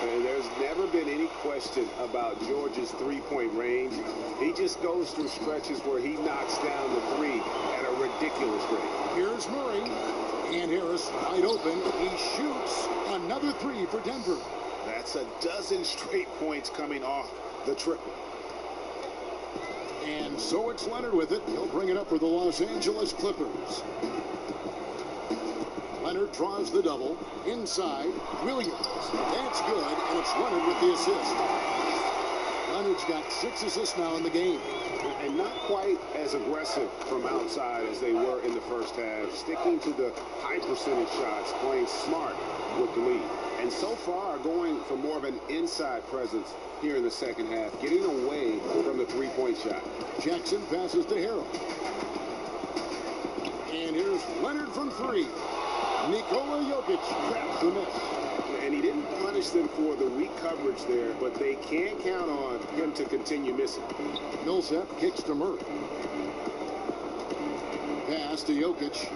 And there's never been any question about George's three-point range. He just goes through stretches where he knocks down the three at a ridiculous rate. Here's Murray. And Harris wide open. He shoots another three for Denver. That's a dozen straight points coming off the triple. And so it's Leonard with it. He'll bring it up for the Los Angeles Clippers. Leonard draws the double. Inside, Williams. That's good, and it's Leonard with the assist. Leonard's got 6 assists now in the game. And not quite as aggressive from outside as they were in the first half. Sticking to the high percentage shots, playing smart with the lead. And so far going for more of an inside presence here in the second half, getting away from the three-point shot. Jackson passes to Harrell. And here's Leonard from 3. Nikola Jokic traps the miss. And he didn't punish them for the weak coverage there, but they can't count on him to continue missing. Millsap kicks to Murray. Pass to Jokic.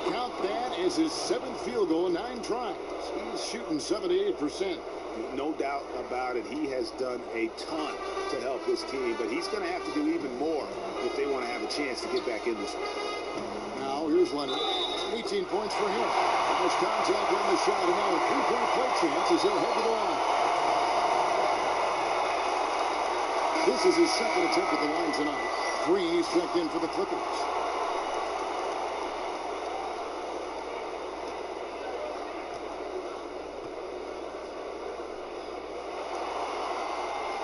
Count that as his 7th field goal in 9 tries. He's shooting 78%. No doubt about it. He has done a ton to help this team, but he's going to have to do even more if they want to have a chance to get back in this one. Now here's Leonard. 18 points for him. There's contact on the shot, and now a 3-point play chance as he'll head to the line. This is his second attempt at the line tonight. Green is checked in for the Clippers.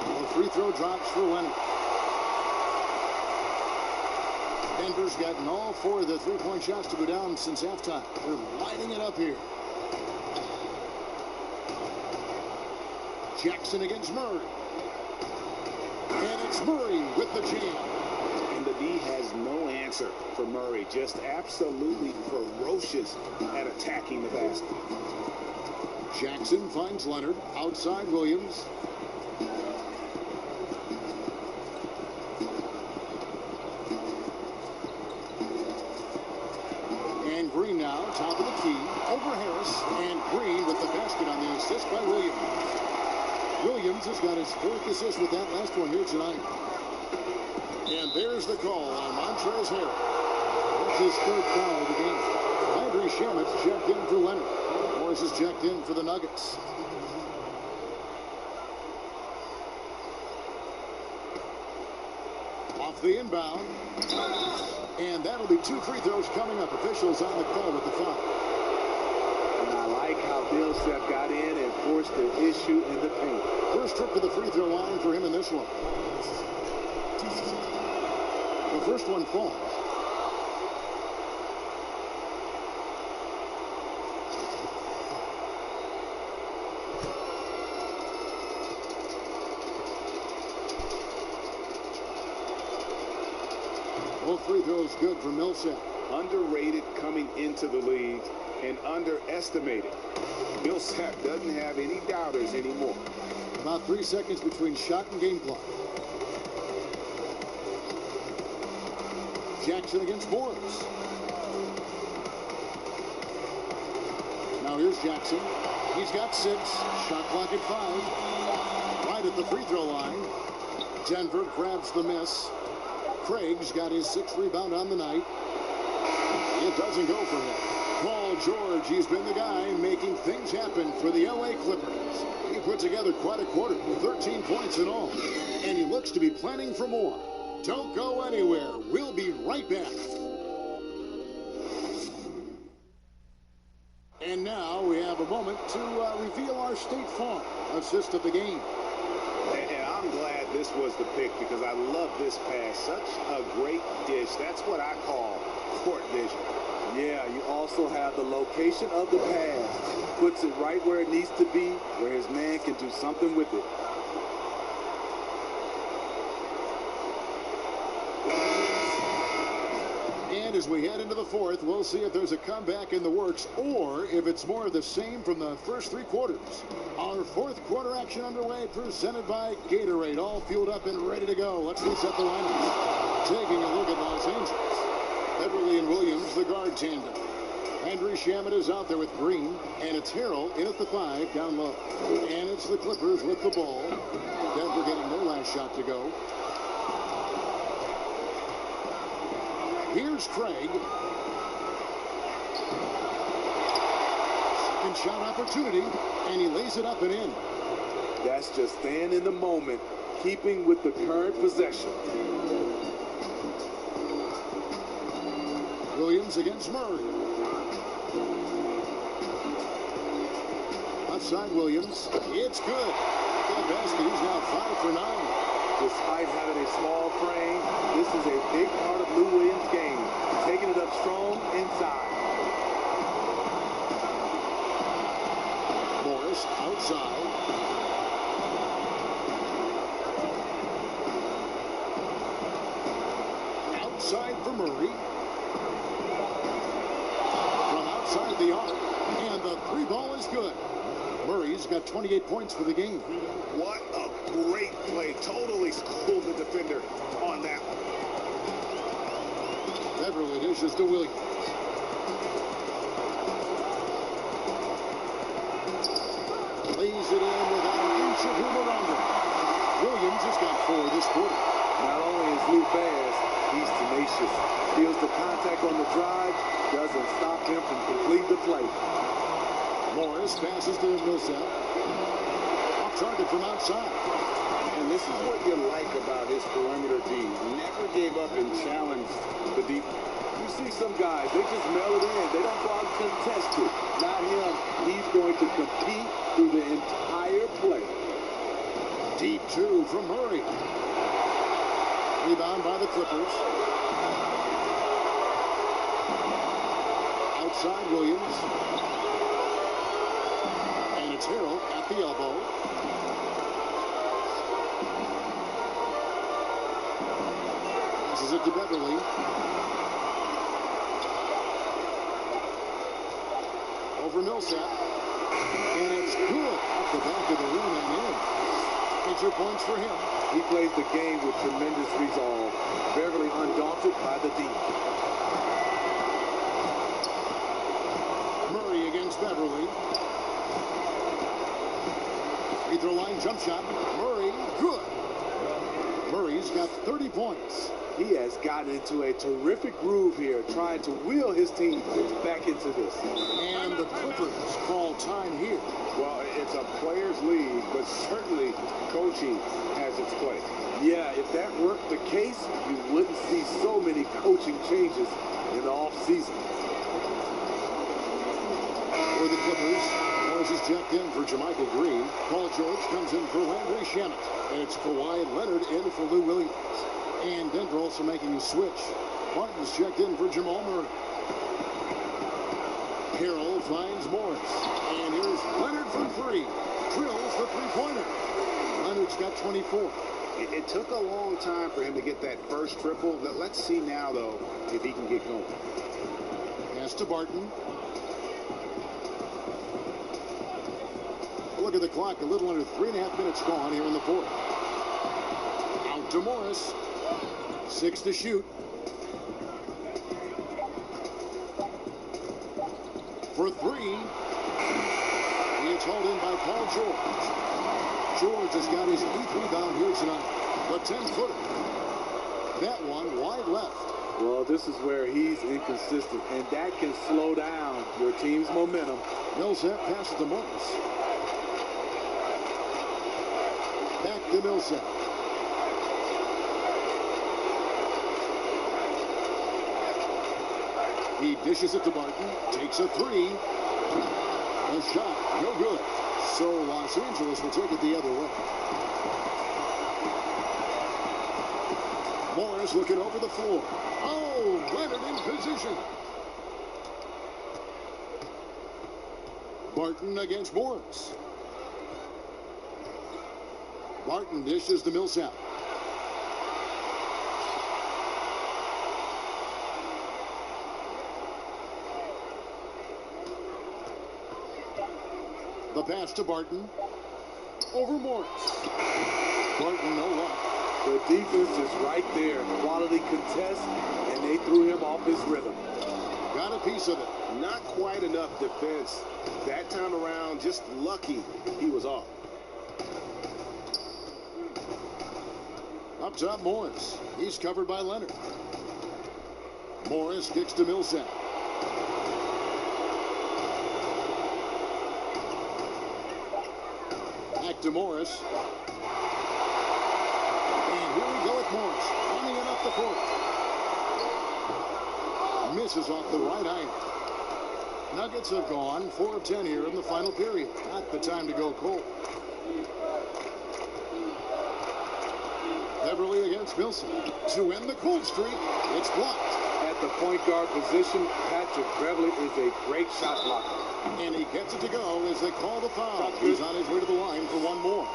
The free throw drops for Leonard. Denver's gotten all 4 of the 3-point shots to go down since halftime. They're lighting it up here. Jackson against Murray. And it's Murray with the jam. And the D has no answer for Murray. Just absolutely ferocious at attacking the basket. Jackson finds Leonard. Outside Williams. And Green now, top of the key. over Harris, and Green with the basket on the assist by Williams. Williams has got his 4th assist with that last one here tonight. And there's the call on Montrezl Harrell. That's his 3rd foul of the game. Landry Shamet's checked in for Leonard. Morris is checked in for the Nuggets. Off the inbound. And that'll be 2 free throws coming up. Officials on the call with the foul. And I like how Millsap got in and forced the issue in the paint. First trip to the free throw line for him in this one. The first one falls. Both free throws good for Millsap. Underrated coming into the league and underestimated. Millsap doesn't have any doubters anymore. About 3 seconds between shot and game clock. Jackson against Morris. Now here's Jackson. He's got 6. Shot clock at 5. Right at the free throw line. Denver grabs the miss. Craig's got his 6th rebound on the night. It doesn't go for him. Paul George, he's been the guy making things happen for the LA Clippers. He put together quite a quarter, 13 points in all. And he looks to be planning for more. Don't go anywhere. We'll be right back. And now we have a moment to reveal our State Farm assist of the game. And I'm glad this was the pick because I love this pass. Such a great dish. That's what I call court vision. Yeah, you also have the location of the pass. Puts it right where it needs to be, where his man can do something with it. And as we head into the 4th, we'll see if there's a comeback in the works or if it's more of the same from the first 3 quarters. Our 4th quarter action underway, presented by Gatorade, all fueled up and ready to go. Let's reset the lineup. Taking a look at Los Angeles. Beverly and Williams, the guard tandem. Landry Shamet is out there with Green, and it's Harrell in at the 5 down low. And it's the Clippers with the ball. Denver getting their last shot to go. Here's Craig. Second shot opportunity, and he lays it up and in. That's just staying in the moment, keeping with the current possession. Williams against Murray. Outside Williams. It's good. That basket, he's now 5 for 9. Despite having a small frame, this is a big part of Lou Williams' game. Taking it up strong inside. Morris outside. Outside for Murray. From outside the arc. And the 3 ball is good. Murray's got 28 points for the game. What a great play. Totally schooled the defender on that one. Beverly dishes to Williams. Lays it in without an inch of room around him. Williams has got 4 this quarter. Not only is Lou fast, he's tenacious. Feels the contact on the drive, doesn't stop him from completing the play. Morris passes to Millsap. Off target from outside. And this is what you like about his perimeter D. Never gave up and challenged the deep. You see some guys, they just mail it in. They don't go out and contest it. Not him. He's going to compete through the entire play. Deep 2 from Murray. Rebound by the Clippers. Outside Williams. And it's Harrell at the elbow. Passes it to Beverly. Over Millsap. And it's good off the back of the rim and in. Major points for him. He plays the game with tremendous resolve. Beverly undaunted by the D. Murray against Beverly. Free throw line jump shot. Murray, good. Murray's got 30 points. He has gotten into a terrific groove here, trying to wheel his team back into this. And the Clippers call time here. Well, it's a players' league, but certainly coaching has its place. Yeah, if that weren't the case, you wouldn't see so many coaching changes in the offseason. For the Clippers, Morris is checked in for Jermichael Green. Paul George comes in for Landry Shamet. And it's Kawhi Leonard in for Lou Williams. And Denver also making a switch. Martin's checked in for Jamal Murray. Carroll finds Morris. And here's Leonard for three. Drills the three-pointer. Leonard's got 24. It took a long time for him to get that first triple. Let's see now, though, if he can get going. Pass to Barton. Look at the clock. A little under 3.5 minutes gone here in the fourth. Out to Morris. 6 to shoot. For three. It's hauled in by Paul George. George has got his 8th rebound here tonight. The 10-footer. That one wide left. Well, this is where he's inconsistent, and that can slow down your team's momentum. Millsap passes to Morris. Back to Millsap. He dishes it to Barton. Takes a three. A shot. No good. So Los Angeles will take it the other way. Morris looking over the floor. Oh, Leonard in position. Barton against Morris. Barton dishes to Millsap. The pass to Barton. Over Morris. Barton, no luck. The defense is right there. Quality contest, and they threw him off his rhythm. Got a piece of it. Not quite enough defense. That time around, just lucky he was off. Up top, Morris. He's covered by Leonard. Morris kicks to Millsap. Back to Morris. And here we go with Morris. Running it up the court. Misses off the right iron. Nuggets have gone 4 of 10 here in the final period. Not the time to go cold. Beverly against Millsap. To end the cold streak, it's blocked. At the point guard position, Patrick Beverly is a great shot blocker. And he gets it to go as they call the foul. He's on his way to the line for one more.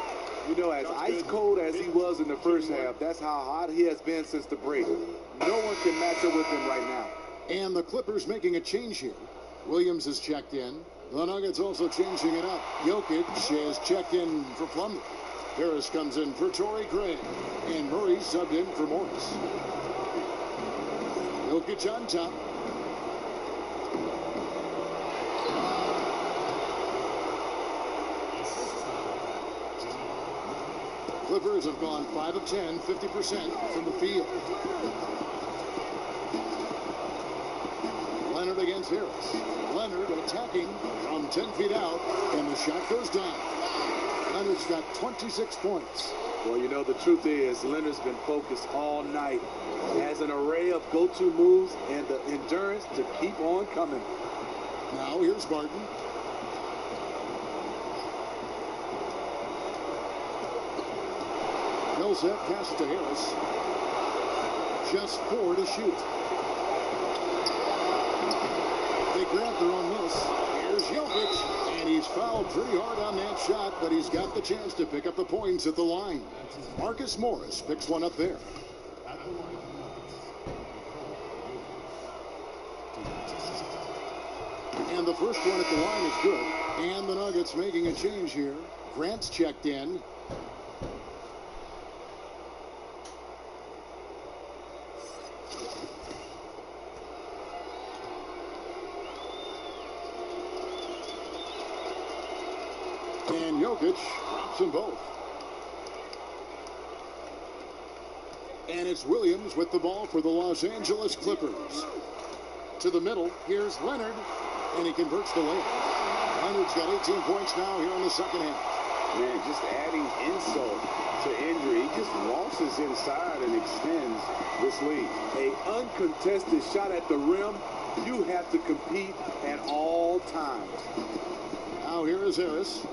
You know, as ice cold as he was in the first half, that's how hot he has been since the break. No one can match up with him right now. And the Clippers making a change here. Williams is checked in. The Nuggets also changing it up. Jokic is checked in for Plumlee. Harris comes in for Torrey Craig. And Murray subbed in for Morris. Jokic on top. Clippers have gone 5 of 10, 50% from the field. Leonard against Harris. Leonard attacking from 10 feet out, and the shot goes down. Leonard's got 26 points. Well, you know, the truth is Leonard's been focused all night. Has an array of go-to moves and the endurance to keep on coming. Now here's Barton. Millsap passes to Harris. Just 4 to shoot. They grab their own miss. Here's Jokic, and he's fouled pretty hard on that shot, but he's got the chance to pick up the points at the line. Marcus Morris picks one up there. And the first one at the line is good. And the Nuggets making a change here. Grant's checked in. Jokic drops them both. And it's Williams with the ball for the Los Angeles Clippers. To the middle, here's Leonard, and he converts the layup. Leonard's got 18 points now here in the second half. Man, just adding insult to injury. He just waltzes inside and extends this lead. A uncontested shot at the rim. You have to compete at all times. Now here is Harris.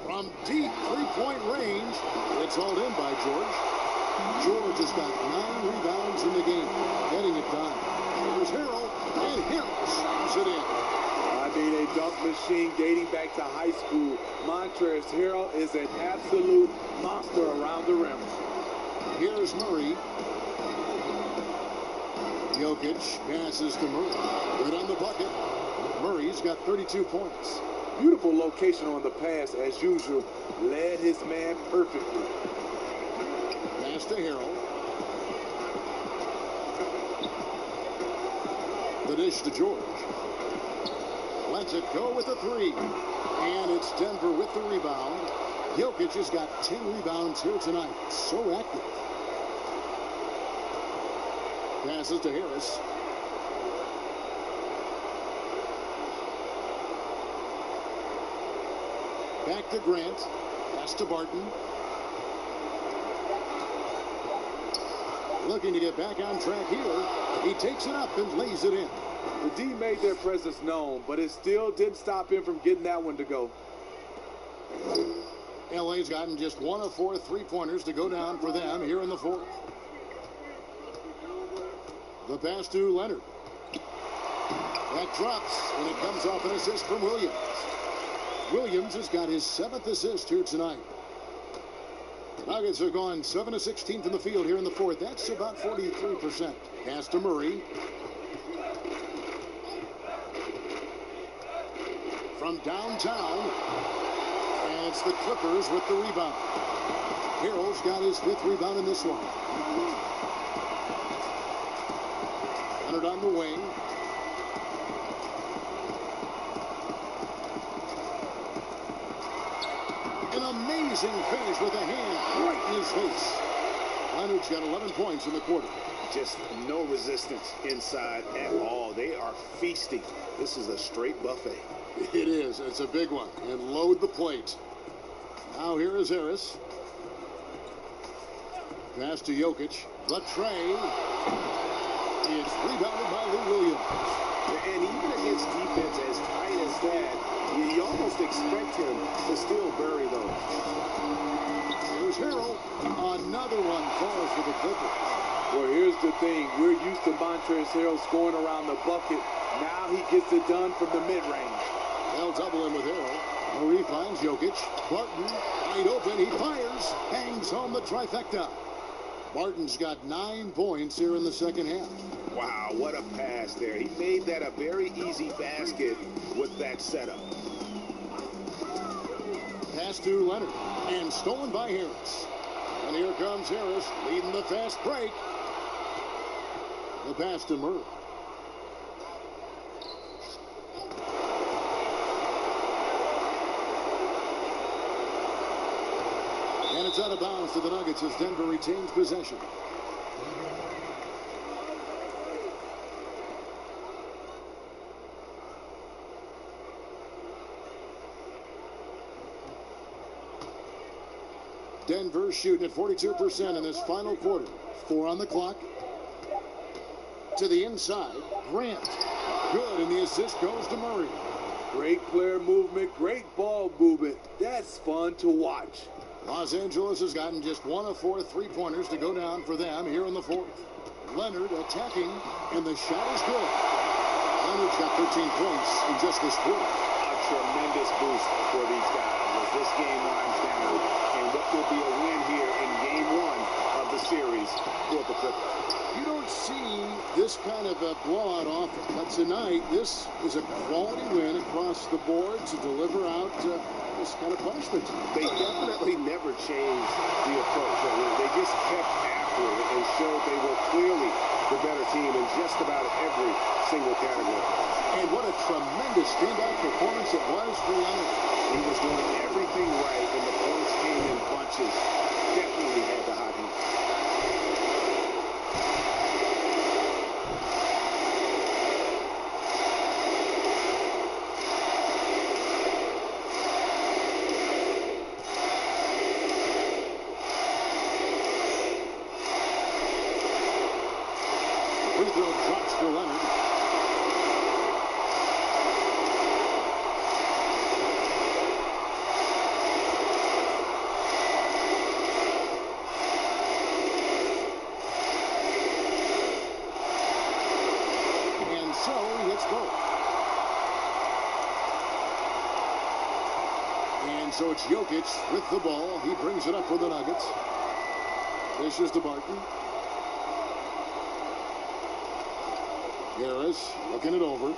From deep three-point range, it's hauled in by George. George has got 9 rebounds in the game, getting it done. Here's Harrell, and Harrell slams it in. I mean, a dunk machine dating back to high school. Montrezl Harrell is an absolute monster around the rim. Here's Murray. Jokic passes to Murray. Right on the bucket. Murray's got 32 points. Beautiful location on the pass, as usual. Led his man perfectly. Pass to Harrell. The dish to George. Lets it go with a 3. And it's Denver with the rebound. Jokic has got 10 rebounds here tonight. So active. Passes to Harris. Back to Grant. Pass to Barton. Looking to get back on track here. He takes it up and lays it in. The D made their presence known, but it still didn't stop him from getting that one to go. LA's gotten just 1 of 4 3-pointers to go down for them here in the fourth. The pass to Leonard. That drops, and it comes off an assist from Williams. Williams has got his 7th assist here tonight. The Nuggets have gone 7 of 16 from the field here in the fourth. That's about 43%. Pass to Murray. From downtown, and it's the Clippers with the rebound. Harrell's got his 5th rebound in this one. Leonard on the wing. An amazing finish with a hand right in his face. Leonard's got 11 points in the quarter. Just no resistance inside at all. They are feasting. This is a straight buffet. It is. It's a big one. And load the plate. Now here is Harris. Pass to Jokic. The tray. It's rebounded by Lou Williams. And even against defense as tight as that, you almost expect him to still bury those. Here's Harrell. Another one falls for the Clippers. Well, here's the thing. We're used to Montrezl Harrell scoring around the bucket. Now he gets it done from the mid-range. They'll double him with Harrell. Murray finds Jokic. Barton, wide open. He fires. Hangs home the trifecta. Barton's got 9 points here in the second half. Wow, what a pass there. He made that a very easy basket with that setup. Pass to Leonard. And stolen by Harris. And here comes Harris leading the fast break. The pass to Murray. And it's out of bounds to the Nuggets as Denver retains possession. Denver shooting at 42% in this final quarter. 4 on the clock. To the inside. Grant. Good, and the assist goes to Murray. Great player movement, great ball movement. That's fun to watch. Los Angeles has gotten just 1 of 4 3-pointers to go down for them here in the fourth. Leonard attacking, and the shot is good. Leonard's got 13 points in just this quarter. A tremendous boost for these guys as this game winds down and what will be a win here in game one of the series for the Clippers. You don't see this kind of a blowout often, but tonight this is a quality win across the board to deliver out this kind of punishment. They definitely never changed the approach. They just kept after it and showed they were clearly the better team in just about every single category. And what a tremendous standout performance it was for Leonard. He was doing everything right, and the points came in bunches. Definitely had the hot hand. Free throw drops for Leonard. And so he hits both. And so it's Jokic with the ball. He brings it up for the Nuggets. Dishes to Barton. Harris looking it over.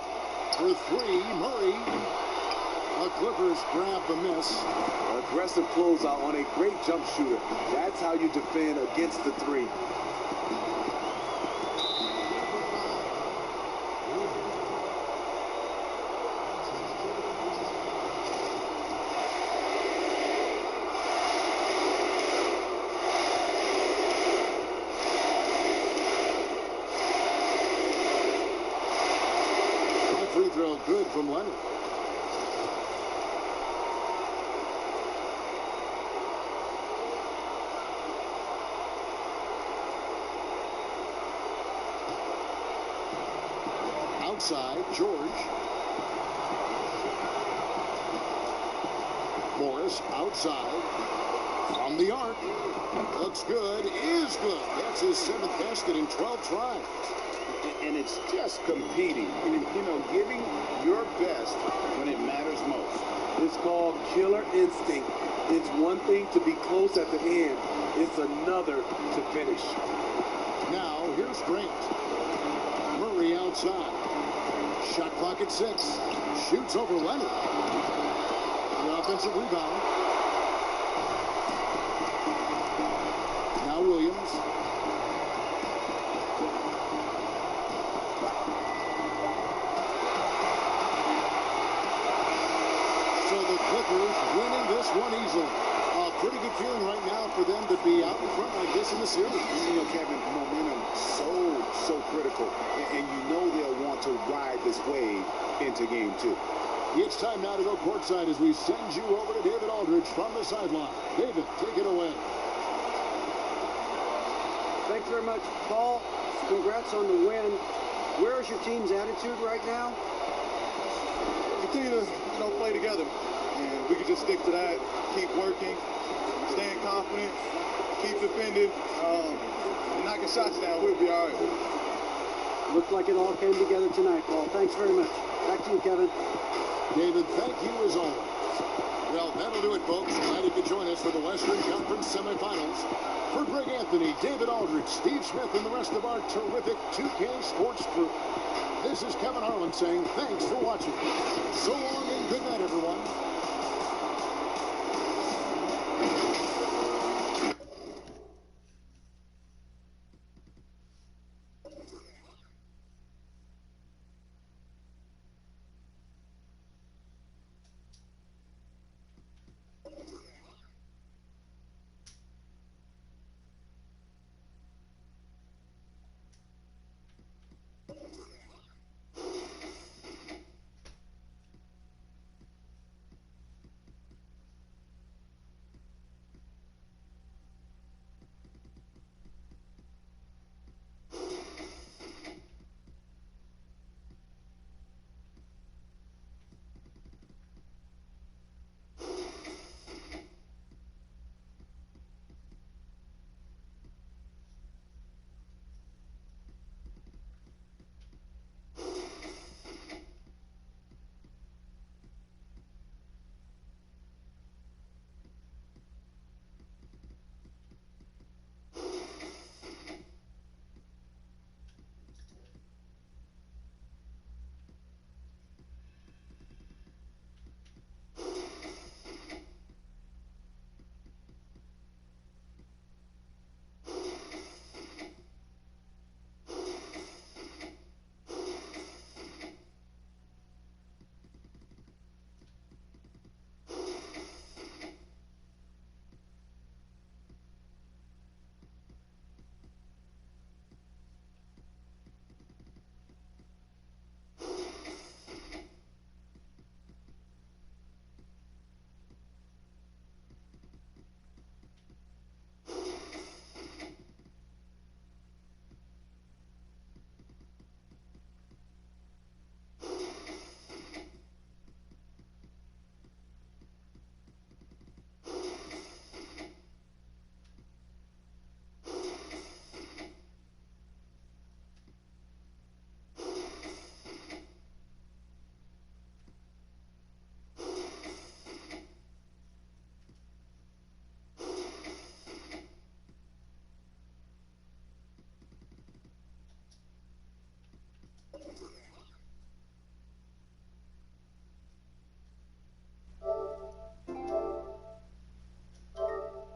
For three, Murray. The Clippers grab the miss. Aggressive closeout on a great jump shooter. That's how you defend against the three. Free throw good from Leonard. Outside, George. Morris outside. From the arc. Looks good. Is good. That's his 7th basket in 12 tries. And it's just competing, and, giving your best when it matters most. It's called killer instinct. It's one thing to be close at the end. It's another to finish. Now, here's Grant. Murray outside. Shot clock at 6. Shoots over Leonard. The offensive rebound. Now Williams. So the Clippers winning this one easily. A pretty good feeling right now for them to be out in front like this in the series. Kevin, momentum so critical, and they'll want to ride this wave into game 2. It's time now to go courtside as we send you over to David Aldridge from the sideline. David, take it away. Thanks very much, Paul. Congrats on the win. Where is your team's attitude right now? Continue to play together, and we can just stick to that. Keep working, staying confident, keep defending, and knocking shots down. We'll be all right. Looked like it all came together tonight, Paul. Thanks very much. Back to you, Kevin. David, thank you as always. Well, that'll do it, folks. Glad you could join us for the Western Conference semifinals. For Greg Anthony, David Aldridge, Steve Smith, and the rest of our terrific 2K Sports crew, this is Kevin Harlan saying thanks for watching.